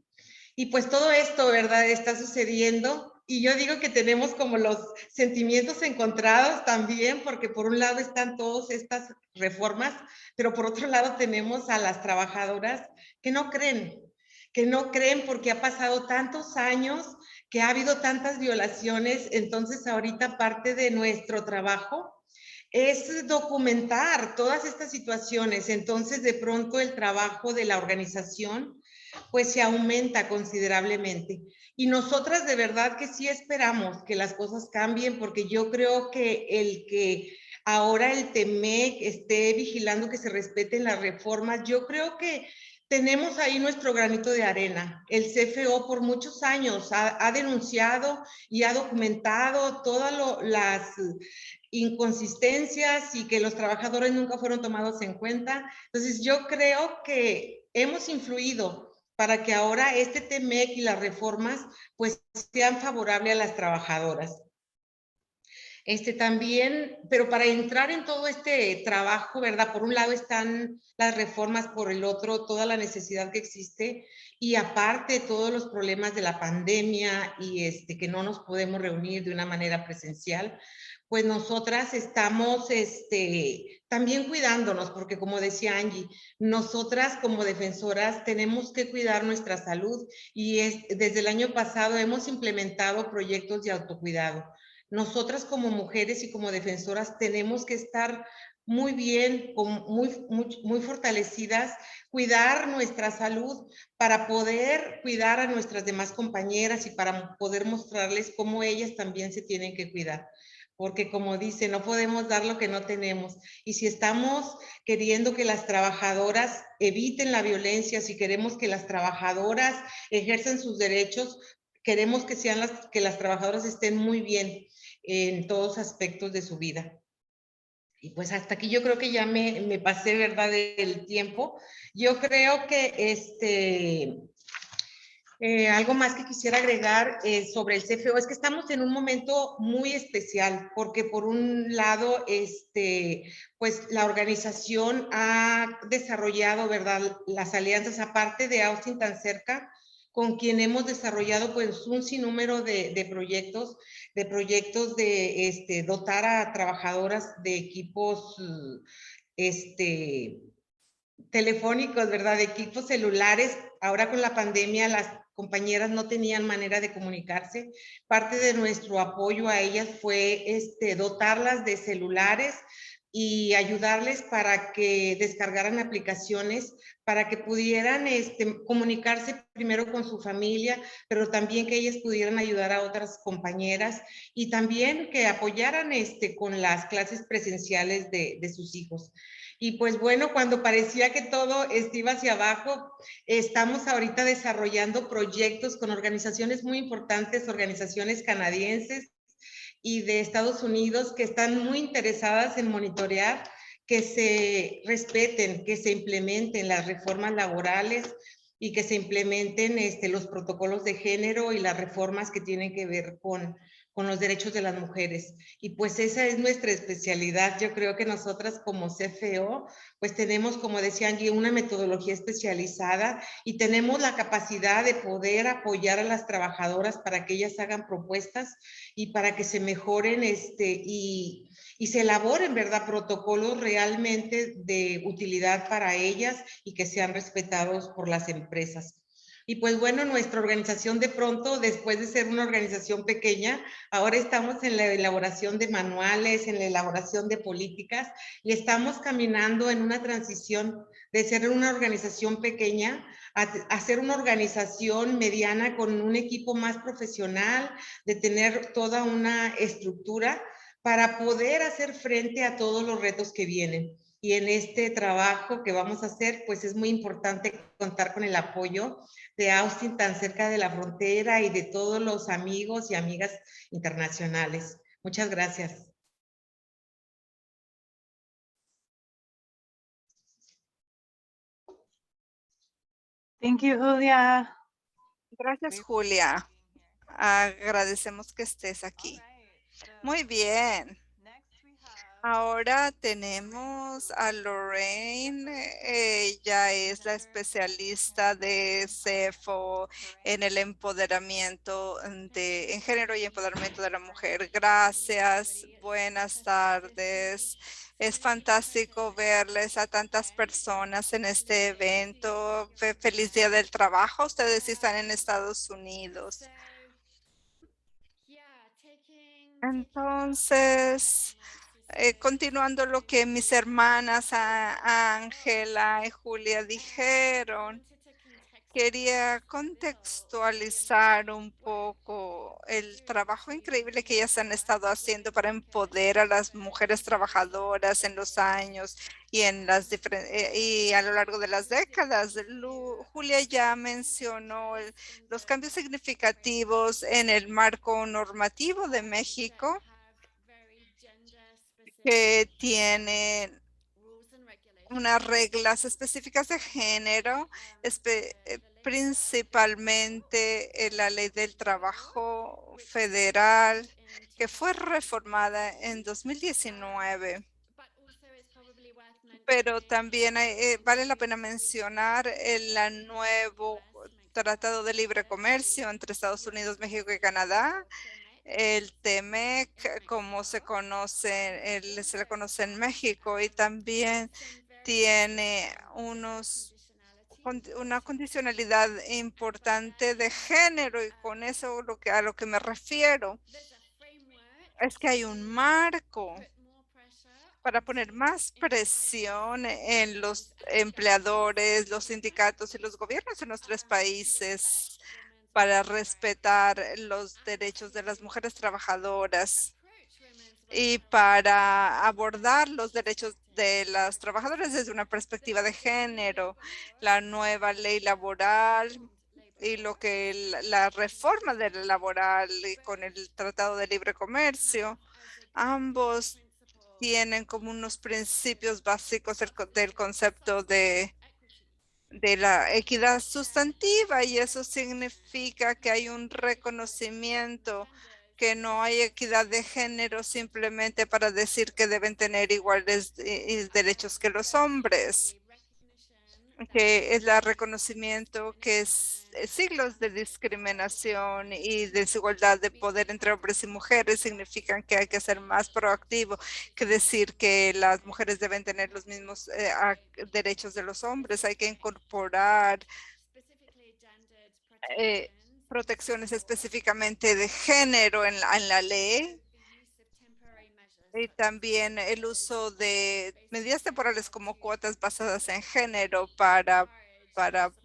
Y pues todo esto, ¿verdad?, está sucediendo y yo digo que tenemos como los sentimientos encontrados también, porque por un lado están todas estas reformas, pero por otro lado tenemos a las trabajadoras que no creen porque ha pasado tantos años, que ha habido tantas violaciones. Entonces ahorita parte de nuestro trabajo es documentar todas estas situaciones. Entonces de pronto el trabajo de la organización pues se aumenta considerablemente. Y nosotras de verdad que sí esperamos que las cosas cambien, porque yo creo que el que ahora el TEMEC esté vigilando que se respeten las reformas, yo creo que tenemos ahí nuestro granito de arena. El CFO por muchos años ha denunciado y ha documentado todas las inconsistencias y que los trabajadores nunca fueron tomados en cuenta. Entonces yo creo que hemos influido para que ahora TEMEC y las reformas pues sean favorables a las trabajadoras. También, pero para entrar en todo este trabajo, ¿verdad? Por un lado están las reformas, por el otro toda la necesidad que existe y aparte todos los problemas de la pandemia y que no nos podemos reunir de una manera presencial, pues nosotras estamos también cuidándonos, porque como decía Angie, nosotras como defensoras tenemos que cuidar nuestra salud y desde el año pasado hemos implementado proyectos de autocuidado. Nosotras como mujeres y como defensoras tenemos que estar muy bien, muy fortalecidas, cuidar nuestra salud para poder cuidar a nuestras demás compañeras y para poder mostrarles cómo ellas también se tienen que cuidar. Porque como dice, no podemos dar lo que no tenemos. Y si estamos queriendo que las trabajadoras eviten la violencia, si queremos que las trabajadoras ejerzan sus derechos, queremos que las trabajadoras estén muy bien en todos aspectos de su vida. Y pues hasta aquí yo creo que ya me pasé, ¿verdad?, del tiempo. Yo creo que Algo más que quisiera agregar sobre el CFO es que estamos en un momento muy especial porque por un lado, pues la organización ha desarrollado, ¿verdad? Las alianzas aparte de Austin tan cerca, con quien hemos desarrollado pues un sinnúmero de proyectos, de dotar a trabajadoras de equipos, telefónicos, ¿verdad? De equipos celulares. Ahora con la pandemia las compañeras no tenían manera de comunicarse. Parte de nuestro apoyo a ellas fue dotarlas de celulares y ayudarles para que descargaran aplicaciones, para que pudieran comunicarse primero con su familia, pero también que ellas pudieran ayudar a otras compañeras y también que apoyaran con las clases presenciales de sus hijos. Y pues bueno, cuando parecía que todo iba hacia abajo, estamos ahorita desarrollando proyectos con organizaciones muy importantes, organizaciones canadienses y de Estados Unidos que están muy interesadas en monitorear que se respeten, que se implementen las reformas laborales y que se implementen los protocolos de género y las reformas que tienen que ver con los derechos de las mujeres. Y pues esa es nuestra especialidad. Yo creo que nosotras como CFO, pues tenemos, como decía Angie, una metodología especializada y tenemos la capacidad de poder apoyar a las trabajadoras para que ellas hagan propuestas y para que se mejoren y se elaboren, ¿verdad?, protocolos realmente de utilidad para ellas y que sean respetados por las empresas. Y pues bueno, nuestra organización de pronto, después de ser una organización pequeña, ahora estamos en la elaboración de manuales, en la elaboración de políticas y estamos caminando en una transición de ser una organización pequeña a ser una organización mediana con un equipo más profesional, de tener toda una estructura para poder hacer frente a todos los retos que vienen. Y en este trabajo que vamos a hacer, pues es muy importante contar con el apoyo de Austin tan cerca de la frontera y de todos los amigos y amigas internacionales. Muchas gracias. Thank you, Julia. Gracias, Julia. Agradecemos que estés aquí. Muy bien. Ahora tenemos a Lorraine. Ella es la especialista de CFO en el empoderamiento en género y empoderamiento de la mujer. Gracias. Buenas tardes. Es fantástico verles a tantas personas en este evento. Feliz Día del Trabajo. Ustedes sí están en Estados Unidos. Entonces, continuando lo que mis hermanas Ángela y Julia dijeron, quería contextualizar un poco el trabajo increíble que ellas han estado haciendo para empoderar a las mujeres trabajadoras en los años y y a lo largo de las décadas. Julia ya mencionó los cambios significativos en el marco normativo de México que tienen unas reglas específicas de género, principalmente en la Ley del Trabajo Federal, que fue reformada en 2019. Pero también vale la pena mencionar el nuevo Tratado de Libre Comercio entre Estados Unidos, México y Canadá, el TEMEC, como se le conoce en México, y también tiene una condicionalidad importante de género, y con eso a lo que me refiero es que hay un marco para poner más presión en los empleadores, los sindicatos y los gobiernos en nuestros países para respetar los derechos de las mujeres trabajadoras y para abordar los derechos de las trabajadoras desde una perspectiva de género. La nueva ley laboral y la reforma de la laboral y con el Tratado de Libre Comercio, ambos tienen como unos principios básicos del concepto de de la equidad sustantiva, y eso significa que hay un reconocimiento, que no hay equidad de género simplemente para decir que deben tener iguales derechos que los hombres, que es el reconocimiento que es siglos de discriminación y desigualdad de poder entre hombres y mujeres significan que hay que ser más proactivo que decir que las mujeres deben tener los mismos derechos de los hombres. Hay que incorporar eh, protecciones específicamente de género en la ley. Y también el uso de medidas temporales como cuotas basadas en género para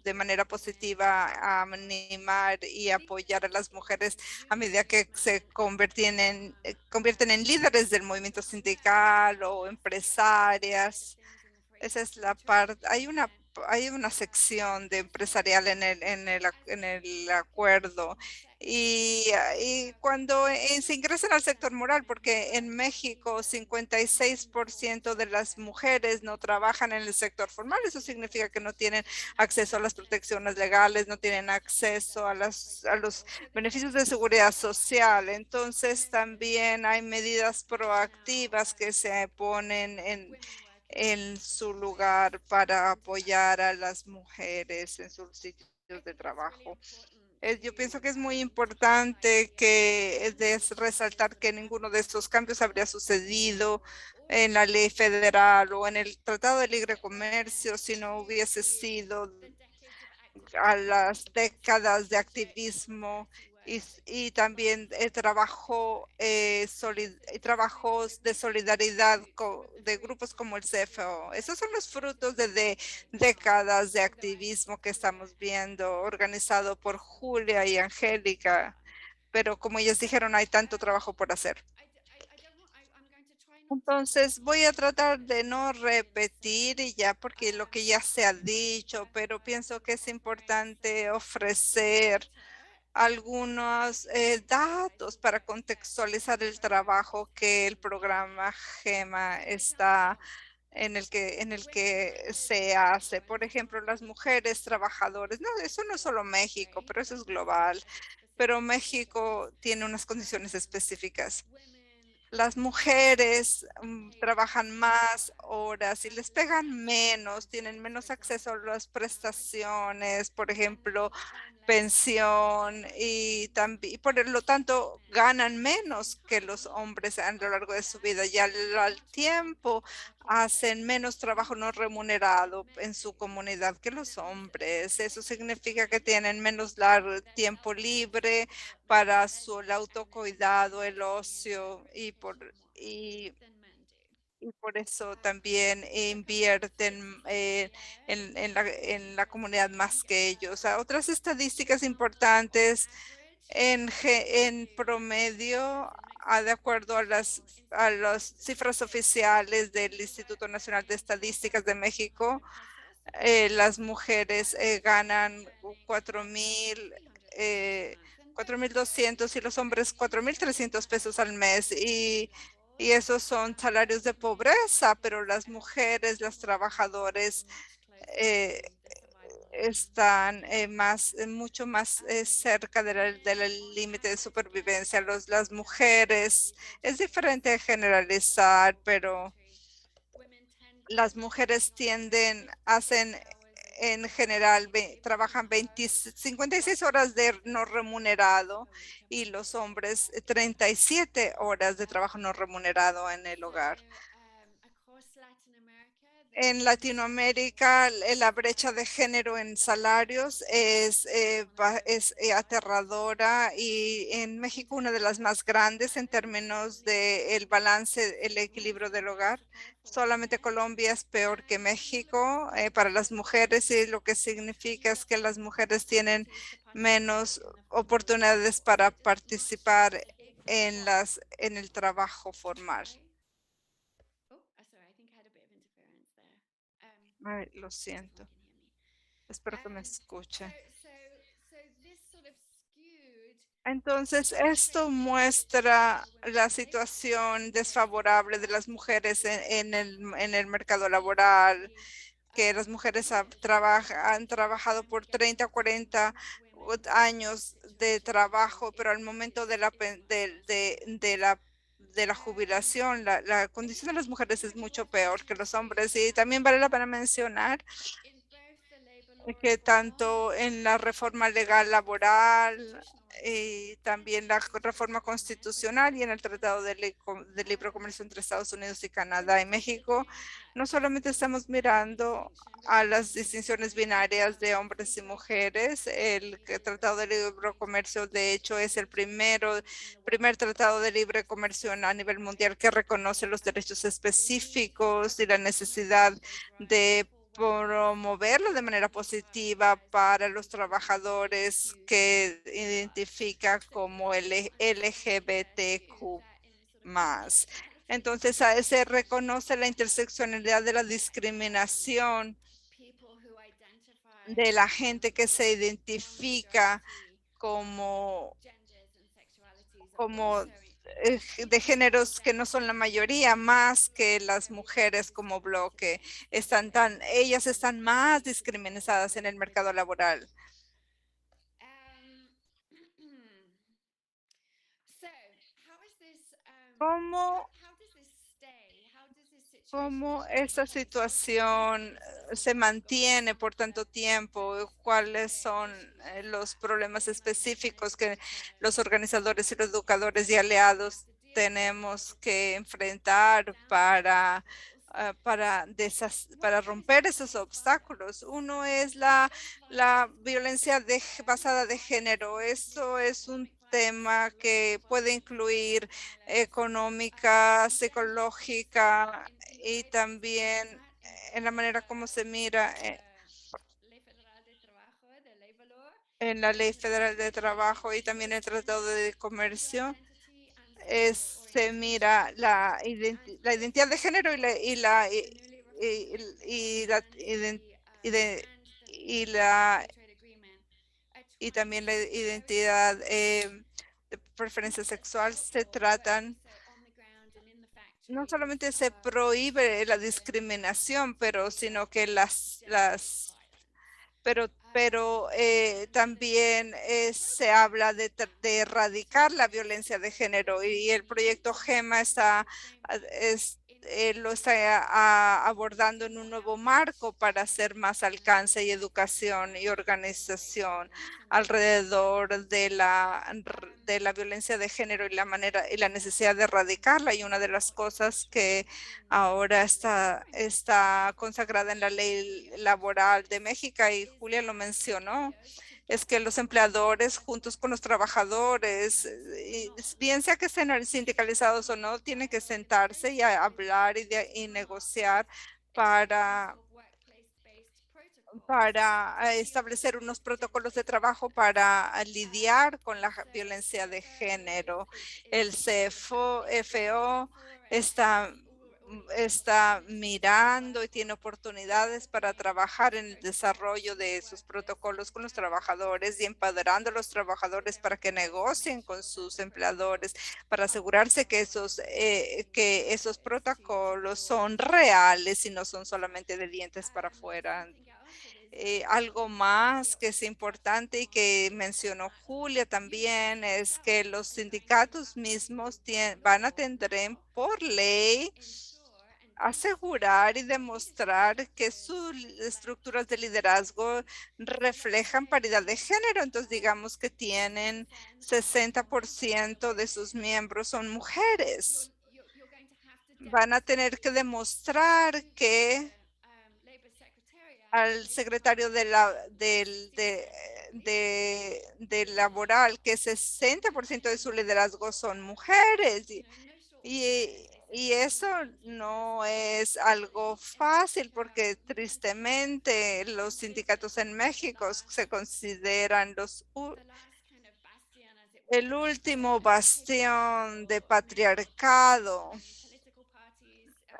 de manera positiva animar y apoyar a las mujeres a medida que se convierten en líderes del movimiento sindical o empresarias. Esa es la parte. Hay una sección de empresarial en el acuerdo. Y cuando se ingresan al sector moral, porque en México 56% de las mujeres no trabajan en el sector formal, eso significa que no tienen acceso a las protecciones legales, no tienen acceso a los beneficios de seguridad social. Entonces también hay medidas proactivas que se ponen en su lugar para apoyar a las mujeres en sus sitios de trabajo. Yo pienso que es muy importante que resaltar que ninguno de estos cambios habría sucedido en la ley federal o en el Tratado de Libre Comercio si no hubiese sido a las décadas de activismo y también trabajos de solidaridad de grupos como el CFO. Esos son los frutos de décadas de activismo que estamos viendo, organizado por Julia y Angélica. Pero como ellas dijeron, hay tanto trabajo por hacer. Entonces voy a tratar de no repetir y ya porque lo que ya se ha dicho, pero pienso que es importante ofrecer algunos datos para contextualizar el trabajo que el programa GEMA está en el que se hace. Por ejemplo, las mujeres trabajadoras. No, eso no es solo México, pero eso es global. Pero México tiene unas condiciones específicas. Las mujeres trabajan más horas y les pegan menos, tienen menos acceso a las prestaciones, por ejemplo, pensión y también, por lo tanto, ganan menos que los hombres a lo largo de su vida y al tiempo hacen menos trabajo no remunerado en su comunidad que los hombres. Eso significa que tienen menos tiempo libre para el autocuidado, el ocio y por eso también invierten en la comunidad más que ellos. Otras estadísticas importantes en promedio, de acuerdo a las cifras oficiales del Instituto Nacional de Estadísticas de México, las mujeres ganan 4,200 y los hombres 4,300 pesos al mes. Y esos son salarios de pobreza, pero las mujeres, las trabajadoras eh, están mucho más cerca del límite de supervivencia. Las mujeres, es diferente generalizar, pero las mujeres hacen en general, trabajan 56 horas de no remunerado y los hombres 37 horas de trabajo no remunerado en el hogar. En Latinoamérica, la brecha de género en salarios es aterradora y en México una de las más grandes en términos de el balance, el equilibrio del hogar. Solamente Colombia es peor que México para las mujeres y lo que significa es que las mujeres menos oportunidades para participar en el trabajo formal. Ay, lo siento. Espero que me escuchen. Entonces, esto muestra la situación desfavorable de las mujeres en el mercado laboral. que las mujeres han trabajado por 30 o 40 años de trabajo, pero al momento de la jubilación, la condición de las mujeres es mucho peor que los hombres. Y también vale la pena mencionar que tanto en la reforma legal laboral y también la reforma constitucional y en el Tratado de Libre Comercio entre Estados Unidos y Canadá y México, no solamente estamos mirando a las distinciones binarias de hombres y mujeres. Tratado de Libre Comercio, de hecho, es el primer tratado de libre comercio a nivel mundial que reconoce los derechos específicos y la necesidad de promoverlo de manera positiva para los trabajadores que identifica como LGBTQ más. Entonces, se reconoce la interseccionalidad de la discriminación de la gente que se identifica como de géneros que no son la mayoría, más que las mujeres como bloque. Ellas están más discriminadas en el mercado laboral. ¿Cómo ¿Cómo esta situación se mantiene por tanto tiempo? ¿Cuáles son los problemas específicos que los organizadores y los educadores y aliados tenemos que enfrentar para romper esos obstáculos? Uno es la violencia basada de género. Eso es un tema que puede incluir económica, psicológica y también en la manera como se mira en la Ley Federal de Trabajo y también el Tratado de Comercio. Se mira la identidad de género y también la identidad de preferencia sexual se tratan. No solamente se prohíbe la discriminación, sino que también se habla de erradicar la violencia de género y el proyecto GEMA lo está abordando en un nuevo marco para hacer más alcance y educación y organización alrededor de la violencia de género y la necesidad de erradicarla. Y una de las cosas que ahora está consagrada en la ley laboral de México, y Julia lo mencionó, es que los empleadores juntos con los trabajadores, bien sea que estén sindicalizados o no, tienen que sentarse y hablar y negociar para establecer unos protocolos de trabajo para lidiar con la violencia de género. El CFO está mirando y tiene oportunidades para trabajar en el desarrollo de esos protocolos con los trabajadores y empoderando a los trabajadores para que negocien con sus empleadores, para asegurarse que esos protocolos son reales y no son solamente de dientes para afuera. Algo más que es importante y que mencionó Julia también es que los sindicatos mismos van a tener por ley asegurar y demostrar que sus estructuras de liderazgo reflejan paridad de género. Entonces, digamos que tienen 60% de sus miembros son mujeres. Van a tener que demostrar que al secretario de laboral que 60% de su liderazgo son mujeres. Y eso no es algo fácil porque tristemente los sindicatos en México se consideran el último bastión de patriarcado.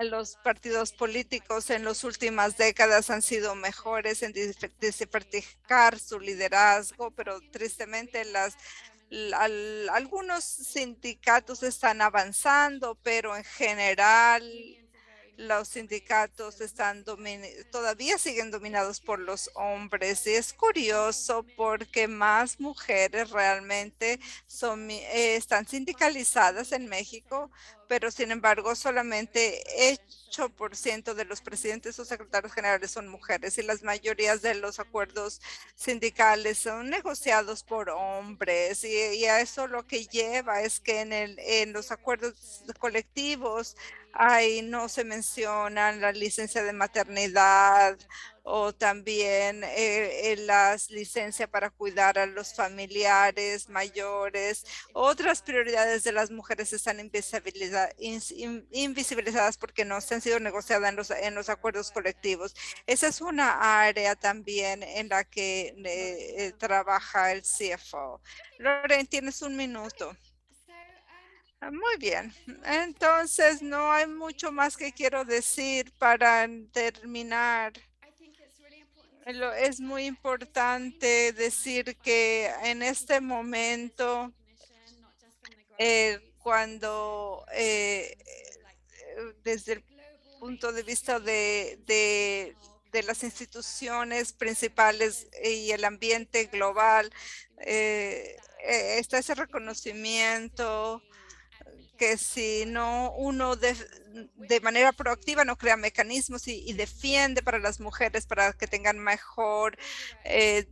Los partidos políticos en las últimas décadas han sido mejores en diversificar su liderazgo, pero tristemente algunos sindicatos están avanzando, pero en general los sindicatos todavía siguen dominados por los hombres. Y es curioso porque más mujeres realmente están sindicalizadas en México, pero sin embargo solamente 8% de los presidentes o secretarios generales son mujeres y las mayorías de los acuerdos sindicales son negociados por hombres y a eso lo que lleva es que en los acuerdos colectivos ahí no se mencionan la licencia de maternidad o también las licencias para cuidar a los familiares mayores. Otras prioridades de las mujeres están invisibilizadas porque no se han sido negociadas en los acuerdos colectivos. Esa es una área también en la que trabaja el CFO. Loren, tienes un minuto. Muy bien. Entonces, no hay mucho más que quiero decir para terminar. Es muy importante decir que en este momento, cuando desde el punto de vista de las instituciones principales y el ambiente global, está ese reconocimiento que si no uno de manera proactiva no crea mecanismos y defiende para las mujeres para que tengan mejor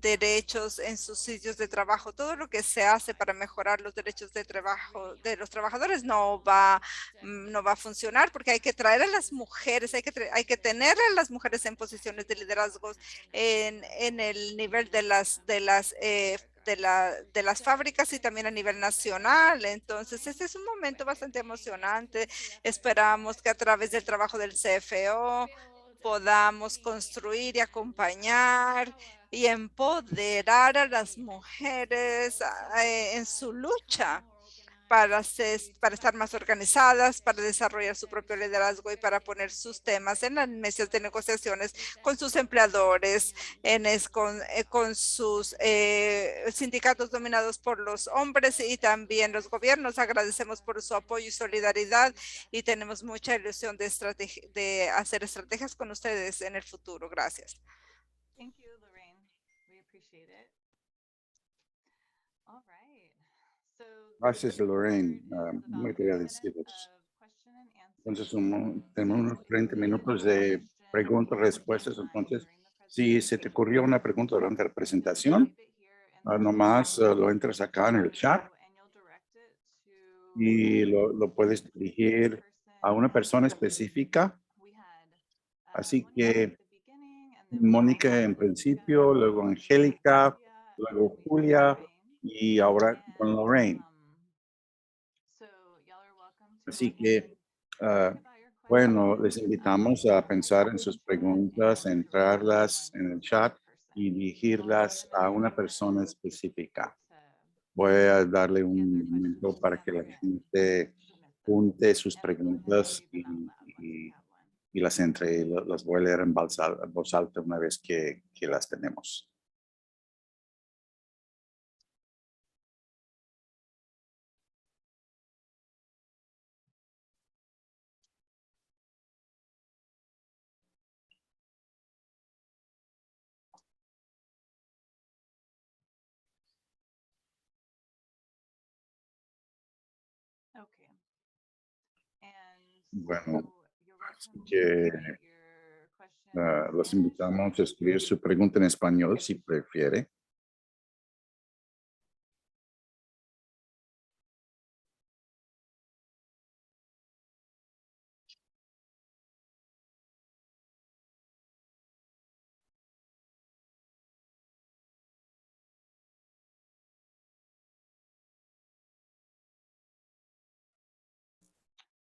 derechos en sus sitios de trabajo, todo lo que se hace para mejorar los derechos de trabajo de los trabajadores no va a funcionar porque hay que traer a las mujeres, hay que tener a las mujeres en posiciones de liderazgo en el nivel de las fábricas y también a nivel nacional. Entonces, este es un momento bastante emocionante. Esperamos que a través del trabajo del CFO podamos construir y acompañar y empoderar a las mujeres en su lucha para estar más organizadas, para desarrollar su propio liderazgo y para poner sus temas en las mesas de negociaciones con sus empleadores, con sus sindicatos dominados por los hombres y también los gobiernos. Agradecemos por su apoyo y solidaridad y tenemos mucha ilusión de hacer estrategias con ustedes en el futuro. Gracias. Thank you, Lorraine. We appreciate it. All right. So Gracias, Lorraine. about Muy 30 minutes agradecidos. of question and answer. Entonces, tenemos unos 30 minutos de preguntas, respuestas. Entonces, si se te ocurrió una pregunta durante la presentación, nomás lo entras acá en el chat y lo puedes dirigir a una persona específica. Así que Mónica en principio, luego Angélica, luego Julia y ahora con Lorraine. Así que, bueno, les invitamos a pensar en sus preguntas, entrarlas en el chat y dirigirlas a una persona específica. Voy a darle un momento para que la gente junte sus preguntas y las entre. Las voy a leer en voz alta una vez que las tenemos. Okay. And Bueno, you're así welcome que to submit your question in los Spanish invitamos a escribir su pregunta en español si prefiere.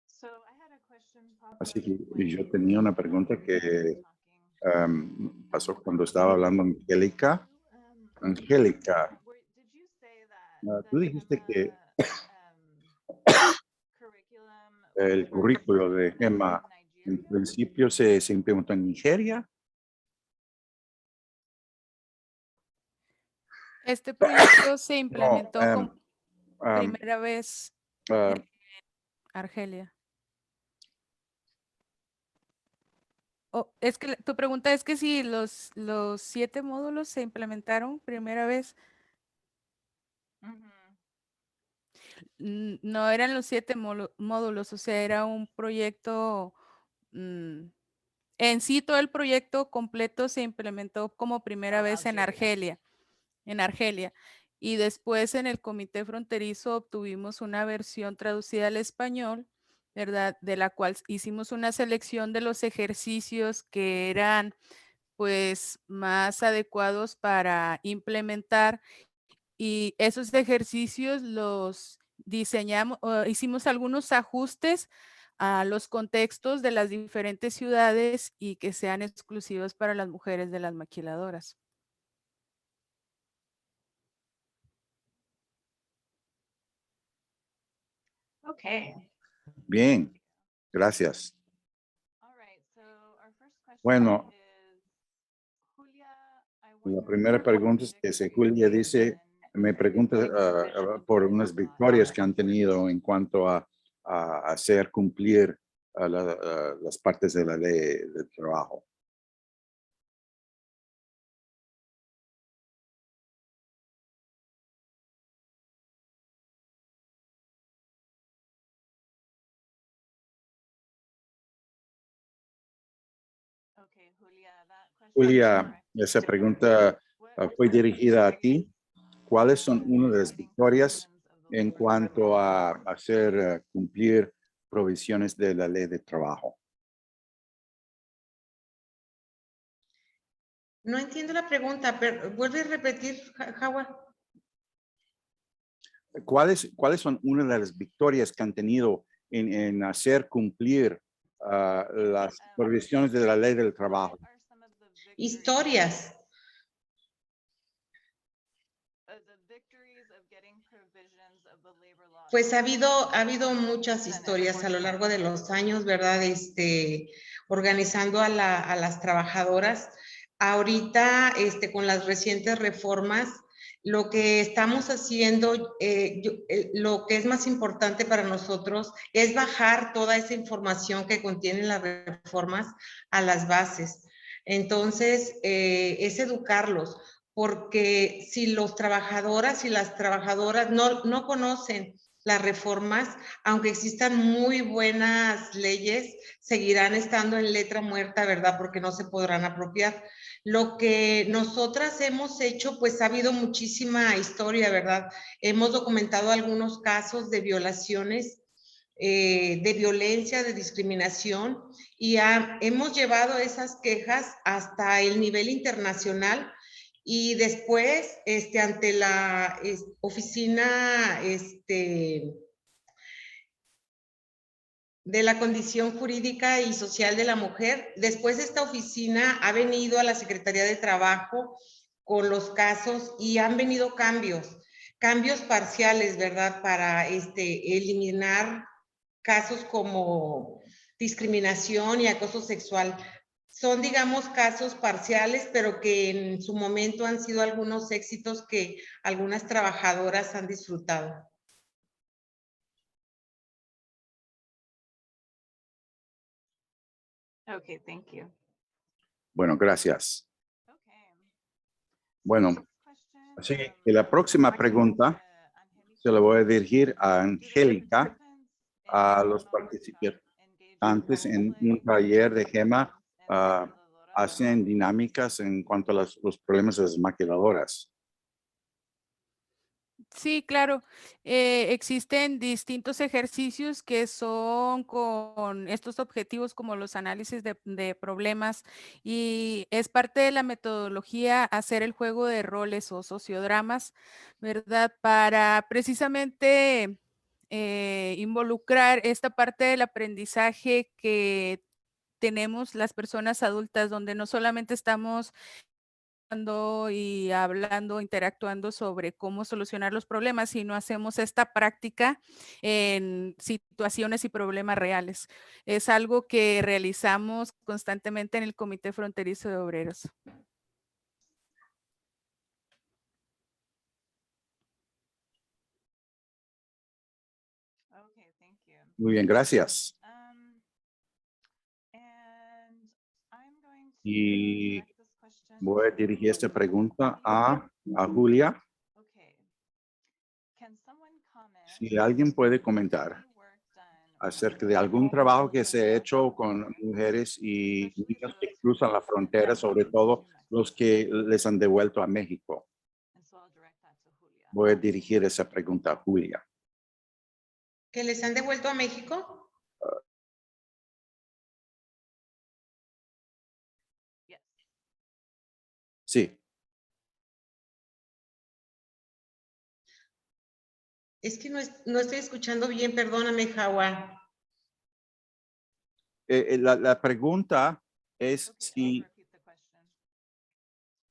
So I had a question pop Así up que when yo tenía una pregunta que talking. pasó cuando estaba hablando Angélica. Angélica, Did you say that tú dijiste que curriculum el currículo de GEMA en principio se implementó en Nigeria. Este proyecto se No, implementó como primera vez ah, en Argelia. es que tu pregunta es que si los 7 módulos se implementaron primera vez. No eran los 7 módulos, o sea, era un proyecto, en sí todo el proyecto completo se implementó como primera vez en Argelia. Y después en el comité fronterizo obtuvimos una versión traducida al español, ¿verdad? De la cual hicimos una selección de los ejercicios que eran pues más adecuados para implementar, y esos ejercicios los diseñamos, hicimos algunos ajustes a los contextos de las diferentes ciudades y que sean exclusivos para las mujeres de las maquiladoras. Okay. Bien, gracias. Bueno, la primera pregunta es que Julia dice, me pregunta por unas victorias que han tenido en cuanto a hacer cumplir las partes de la ley del trabajo. Julia, esa pregunta fue dirigida a ti. ¿Cuáles son una de las victorias en cuanto a hacer cumplir provisiones de la ley de trabajo? No entiendo la pregunta, pero vuelve a repetir, Howard. ¿Cuáles son una de las victorias que han tenido en hacer cumplir las provisiones de la ley del trabajo? Historias. Pues ha habido muchas historias a lo largo de los años, ¿verdad? Organizando a las trabajadoras. Ahorita, con las recientes reformas, lo que estamos haciendo, lo que es más importante para nosotros es bajar toda esa información que contienen las reformas a las bases. Entonces, es educarlos, porque si los trabajadoras y las trabajadoras no conocen las reformas, aunque existan muy buenas leyes, seguirán estando en letra muerta, ¿verdad? Porque no se podrán apropiar. Lo que nosotras hemos hecho, pues ha habido muchísima historia, ¿verdad? Hemos documentado algunos casos de violaciones, de violencia, de discriminación, y hemos llevado esas quejas hasta el nivel internacional. Y después, ante la oficina de la condición jurídica y social de la mujer, después esta oficina ha venido a la Secretaría de Trabajo con los casos y han venido cambios parciales, ¿verdad? Para eliminar casos como discriminación y acoso sexual. Son, digamos, casos parciales, pero que en su momento han sido algunos éxitos que algunas trabajadoras han disfrutado. Okay, thank you. Bueno, gracias. Bueno, así que la próxima pregunta se la voy a dirigir a Angélica, a los participantes en un taller de GEMA. Hacen dinámicas en cuanto a los problemas de las maquiladoras. Sí, claro. Existen distintos ejercicios que son con estos objetivos como los análisis de problemas, y es parte de la metodología hacer el juego de roles o sociodramas, ¿verdad? Para precisamente involucrar esta parte del aprendizaje que tenemos las personas adultas, donde no solamente estamos y hablando, interactuando sobre cómo solucionar los problemas, sino hacemos esta práctica en situaciones y problemas reales. Es algo que realizamos constantemente en el Comité Fronterizo de Obreros. Okay, thank you. Muy bien, gracias. And I'm Y voy a dirigir esta pregunta a Julia. Si alguien puede comentar acerca de algún trabajo que se ha hecho con mujeres y niños que cruzan la frontera, sobre todo los que les han devuelto a México. Voy a dirigir esa pregunta a Julia. ¿Que les han devuelto a México? Sí. Es que no estoy escuchando bien, perdóname, Jawa. La pregunta es si...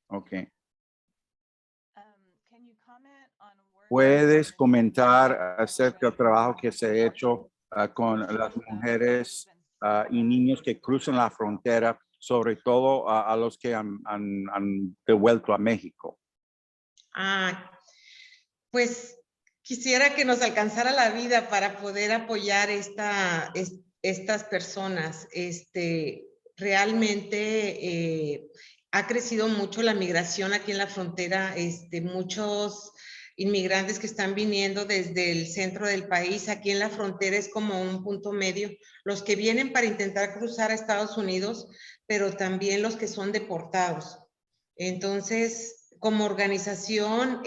Ok. ¿Puedes comentar acerca del trabajo que se ha hecho con las mujeres y niños que cruzan la frontera, sobre todo a los que han devuelto a México? Pues quisiera que nos alcanzara la vida para poder apoyar estas personas. Realmente ha crecido mucho la migración aquí en la frontera. Muchos inmigrantes que están viniendo desde el centro del país, aquí en la frontera es como un punto medio. Los que vienen para intentar cruzar a Estados Unidos, pero también los que son deportados. Entonces, como organización,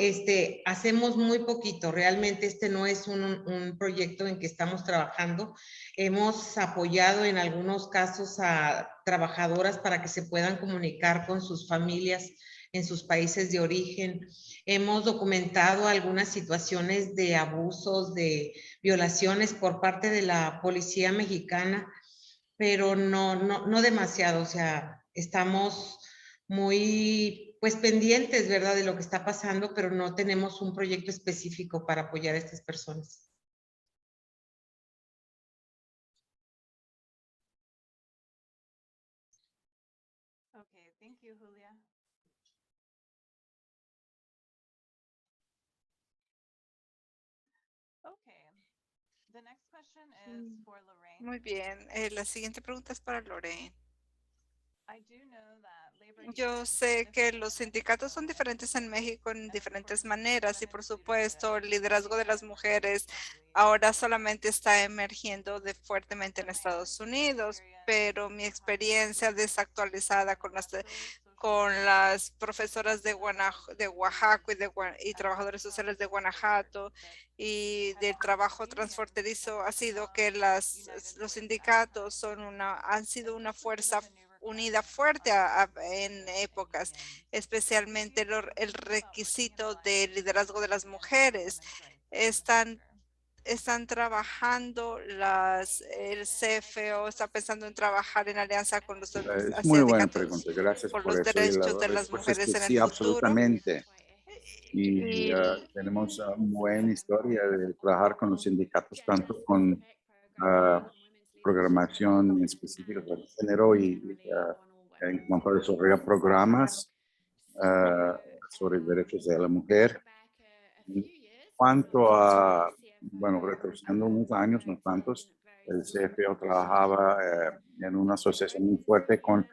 hacemos muy poquito. Realmente no es un proyecto en que estamos trabajando. Hemos apoyado en algunos casos a trabajadoras para que se puedan comunicar con sus familias en sus países de origen. Hemos documentado algunas situaciones de abusos, de violaciones por parte de la policía mexicana, pero no demasiado. O sea, estamos muy pues pendientes, ¿verdad?, de lo que está pasando, pero no tenemos un proyecto específico para apoyar a estas personas. Okay, thank you, Julia. Okay, the next question is for Lorraine. Muy bien. La siguiente pregunta es para Lorraine. I do know that labor Yo unions sé are que different los in sindicatos son Mexico, diferentes en México en and of diferentes course, maneras y women por supuesto leadership el liderazgo de las is mujeres probably ahora solamente está emergiendo fuertemente en but my Estados own Unidos, experience pero mi experiencia having desactualizada con directors, social con workers, las profesoras de, de Oaxaca y have trabajadores sociales de processed the Guanajuato work that y has del been that trabajo unions transfronterizo have ha sido become que united los with sindicatos access. son han sido And una this is fuerza a new unida requirement fuerte of en leadership in épocas, unions. Can you especialmente talk a el little bit about working in requisito del alliance with liderazgo de las unions for mujeres. women's rights in the Están sector? están trabajando el CFO está pensando en trabajar en alianza con los Es muy buena sindicatos pregunta. Gracias por por los eso. Y la derechos de las respuesta es mujeres que en el sí, futuro. absolutamente. Y Y tenemos buena historia de trabajar con los sindicatos, tanto con ah, programación específica de género y en cuanto a desarrollar programas sobre derechos de la mujer. En cuanto a, bueno, retrocediendo unos años, no tantos, el CFO trabajaba en una asociación muy fuerte con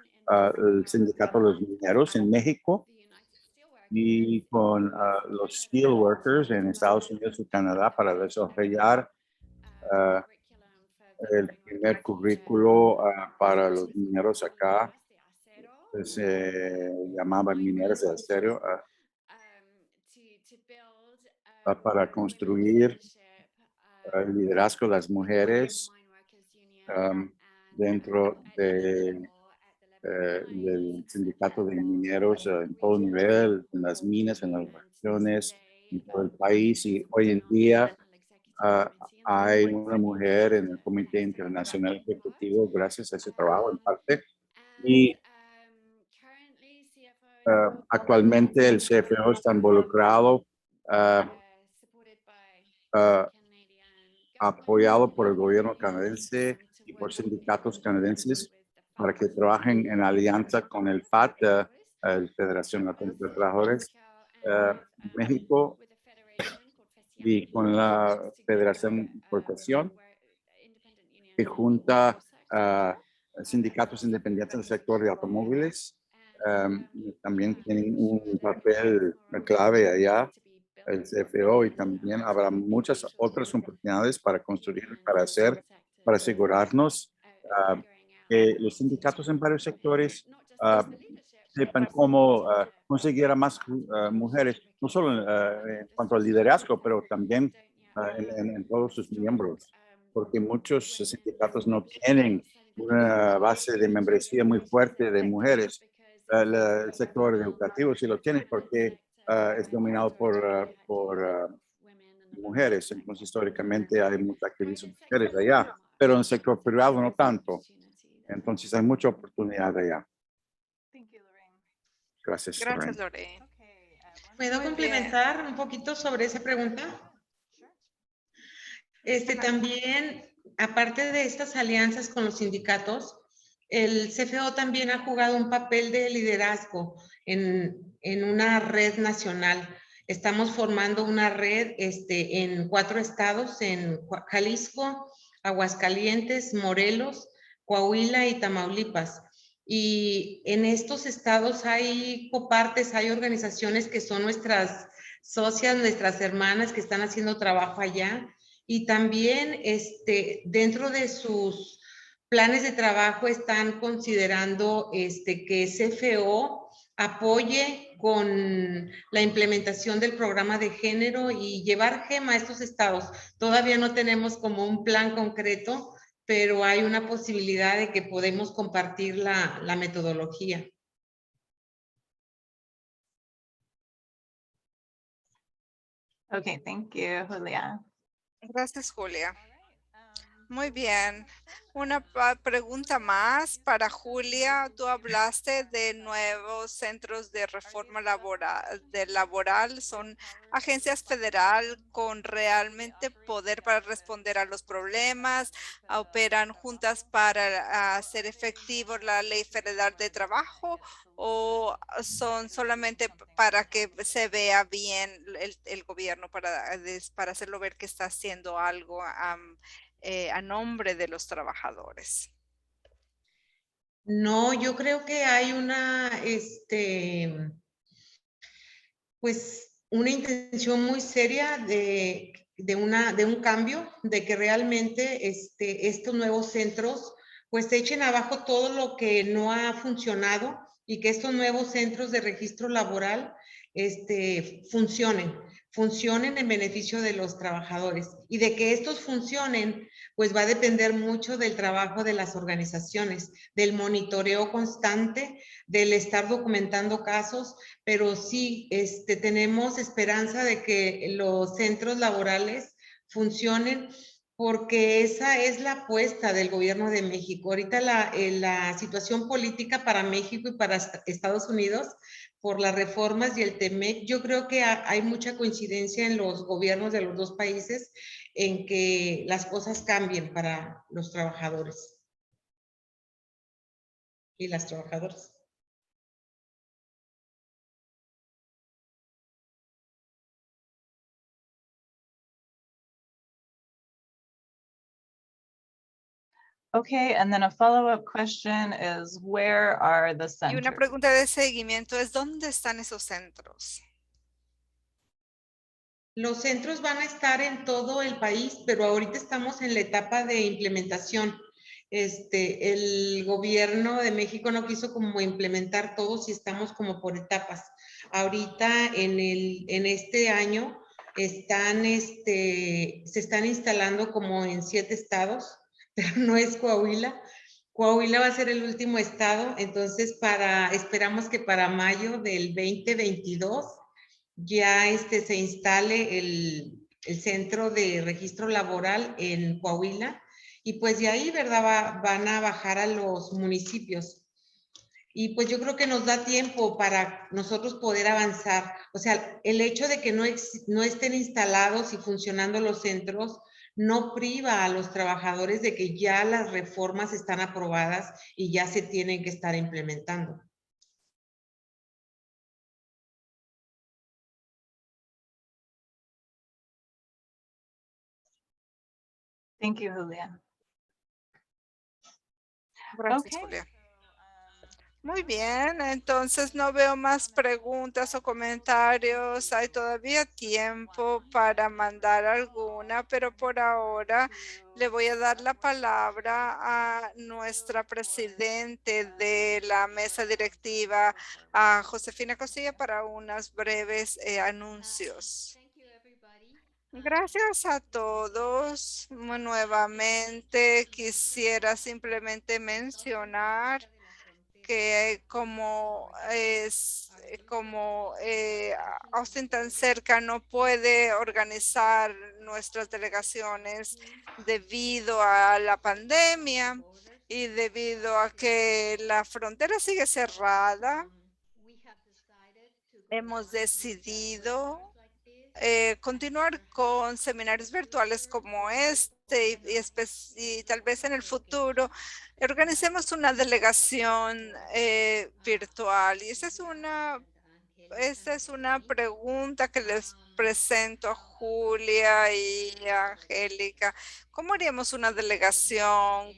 el sindicato de los mineros en México y con los steel workers en Estados Unidos y Canadá para desarrollar ah, el primer currículo para los mineros acá. Se llamaba mineros de acero para construir el liderazgo de las mujeres dentro del sindicato de mineros en todo nivel, en las minas, en las regiones, en todo el país. Y hoy en día hay una mujer en el Comité Internacional Ejecutivo gracias a ese trabajo en parte. Y actualmente el CFO está involucrado, apoyado por el gobierno canadiense y por sindicatos canadienses para que trabajen en alianza con el FAT, la Federación Atlántica de Trabajadores, México y con la Federación de Importación, que junta sindicatos independientes del sector de automóviles también tienen un papel clave allá, el CFO, y también habrá muchas otras oportunidades para construir, para hacer, para asegurarnos que los sindicatos en varios sectores sepan cómo conseguir a más mujeres, no solo en cuanto al liderazgo, pero también en todos sus miembros, porque muchos sindicatos no tienen una base de membresía muy fuerte de mujeres. El sector educativo sí lo tiene porque es dominado por mujeres, entonces históricamente hay mucha activismo de mujeres allá, pero en el sector privado no tanto, entonces hay mucha oportunidad allá. Thank you, Lorraine. Gracias, Gracias, Lorraine. Lorraine. Okay, ¿Puedo Muy complementar un poquito sobre esa pregunta? También, aparte de estas alianzas con los sindicatos, el CFO también ha jugado un papel de liderazgo en una red nacional. Estamos formando una red en 4 estados, en Jalisco, Aguascalientes, Morelos, Coahuila y Tamaulipas. Y en estos estados hay copartes, hay organizaciones que son nuestras socias, nuestras hermanas que están haciendo trabajo allá. Y también dentro de sus planes de trabajo están considerando que CFO apoye con la implementación del programa de género y llevar GEM a estos estados. Todavía no tenemos como un plan concreto, pero hay una posibilidad de que podemos compartir la metodología. Okay, thank you, Julia. Gracias, Julia. All right. Muy bien. Una pregunta más para Julia. Tú hablaste de nuevos centros de reforma laboral. Son agencias federal con realmente poder para responder a los problemas. Operan juntas para hacer efectivo la ley federal de trabajo o son solamente para que se vea bien el gobierno para hacerlo ver que está haciendo algo a nombre de los trabajadores. No, yo creo que hay pues una intención muy seria de un cambio, de que realmente estos nuevos centros pues echen abajo todo lo que no ha funcionado y que estos nuevos centros de registro laboral funcionen en beneficio de los trabajadores. Y de que estos funcionen, pues va a depender mucho del trabajo de las organizaciones, del monitoreo constante, del estar documentando casos, pero sí tenemos esperanza de que los centros laborales funcionen porque esa es la apuesta del gobierno de México. Ahorita la situación política para México y para Estados Unidos por las reformas y el TEMEC, yo creo que hay mucha coincidencia en los gobiernos de los dos países en que las cosas cambien para los trabajadores y las trabajadoras. Okay, and then a follow-up question is, where are the Y una centers? pregunta de seguimiento es, ¿dónde están esos centros? Los centros van a estar en todo el país, pero ahorita estamos en la etapa de implementación. El gobierno de México no quiso como implementar todos y estamos como por etapas. Ahorita en este año se están instalando como en 7 estados, pero no es Coahuila. Coahuila va a ser el último estado, entonces esperamos que para mayo del 2022 ya se instale el centro de registro laboral en Coahuila y pues de ahí, ¿verdad? Van a bajar a los municipios. Y pues yo creo que nos da tiempo para nosotros poder avanzar. O sea, el hecho de que no estén instalados y funcionando los centros no priva a los trabajadores de que ya las reformas están aprobadas y ya se tienen que estar implementando. Thank you, Julia. Gracias, Okay. Julia. Muy bien, entonces no veo más preguntas o comentarios. Hay todavía tiempo para mandar alguna, pero por ahora le voy a dar la palabra a nuestra presidente de la mesa directiva, a Josefina Costilla, para unos breves anuncios. Gracias a todos. Nuevamente quisiera simplemente mencionar que como Austin tan cerca no puede organizar nuestras delegaciones debido a la pandemia y debido a que la frontera sigue cerrada, hemos decidido continuar con seminarios virtuales como este y tal vez en el futuro organicemos una delegación virtual. Y esta es una pregunta que les presento a Julia y a Angélica. ¿Cómo haríamos una delegación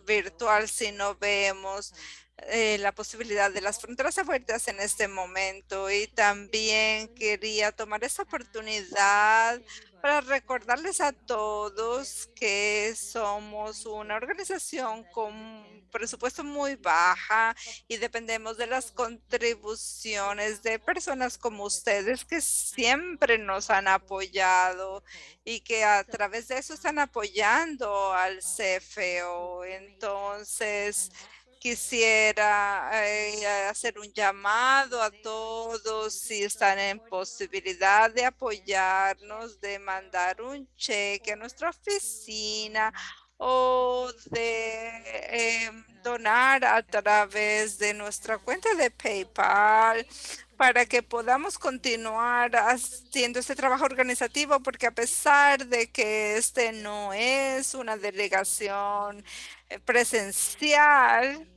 virtual si no vemos la posibilidad de las fronteras abiertas en este momento? Y también quería tomar esta oportunidad para recordarles a todos que somos una organización con presupuesto muy baja y dependemos de las contribuciones de personas como ustedes que siempre nos han apoyado y que a través de eso están apoyando al CFO. Entonces, quisiera hacer un llamado a todos si están en posibilidad de apoyarnos, de mandar un cheque a nuestra oficina o de donar a través de nuestra cuenta de PayPal para que podamos continuar haciendo este trabajo organizativo, porque a pesar de que este no es una delegación presencial,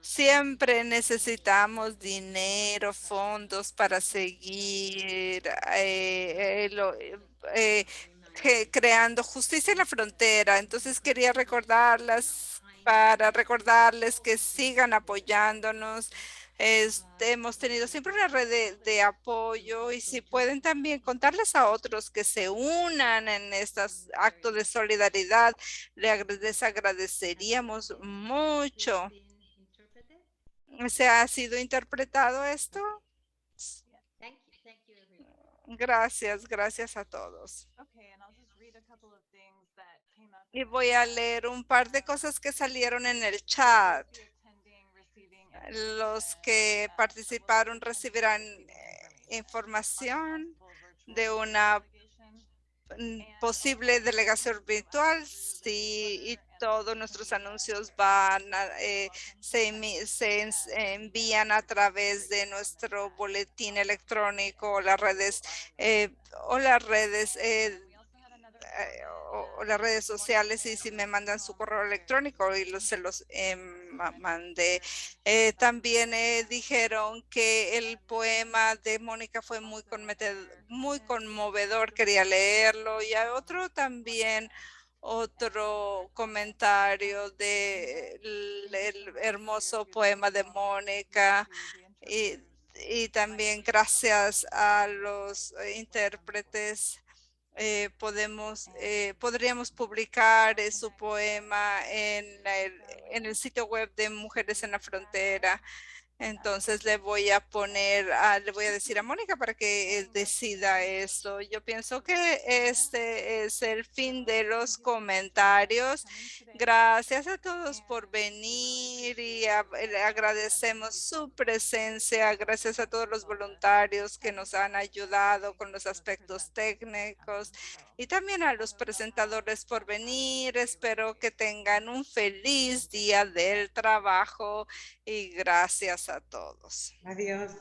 siempre necesitamos dinero, fondos para seguir creando justicia en la frontera. Entonces quería recordarles que sigan apoyándonos. Hemos tenido siempre una red de apoyo y si pueden también contarles a otros que se unan en estos actos de solidaridad, les agradeceríamos mucho. ¿Se ha sido interpretado esto? Gracias, gracias a todos. Okay, and I'll just read a couple of things that came up. Y voy a leer un par de cosas que salieron en el chat. Los que participaron recibirán información de una posible delegación virtual, sí, y todos nuestros anuncios se envían a través de nuestro boletín electrónico o las redes o las redes o las redes sociales, y si me mandan su correo electrónico y se los mandé. También dijeron que el poema de Mónica fue muy conmovedor, quería leerlo. Y hay otro comentario del hermoso poema de Mónica. Y también gracias a los intérpretes podríamos publicar su poema en el sitio web de Mujeres en la Frontera. Entonces le voy a decir a Mónica para que decida eso. Yo pienso que este es el fin de los comentarios. Gracias a todos por venir y le agradecemos su presencia. Gracias a todos los voluntarios que nos han ayudado con los aspectos técnicos y también a los presentadores por venir. Espero que tengan un feliz día del trabajo y gracias a todos. Adiós.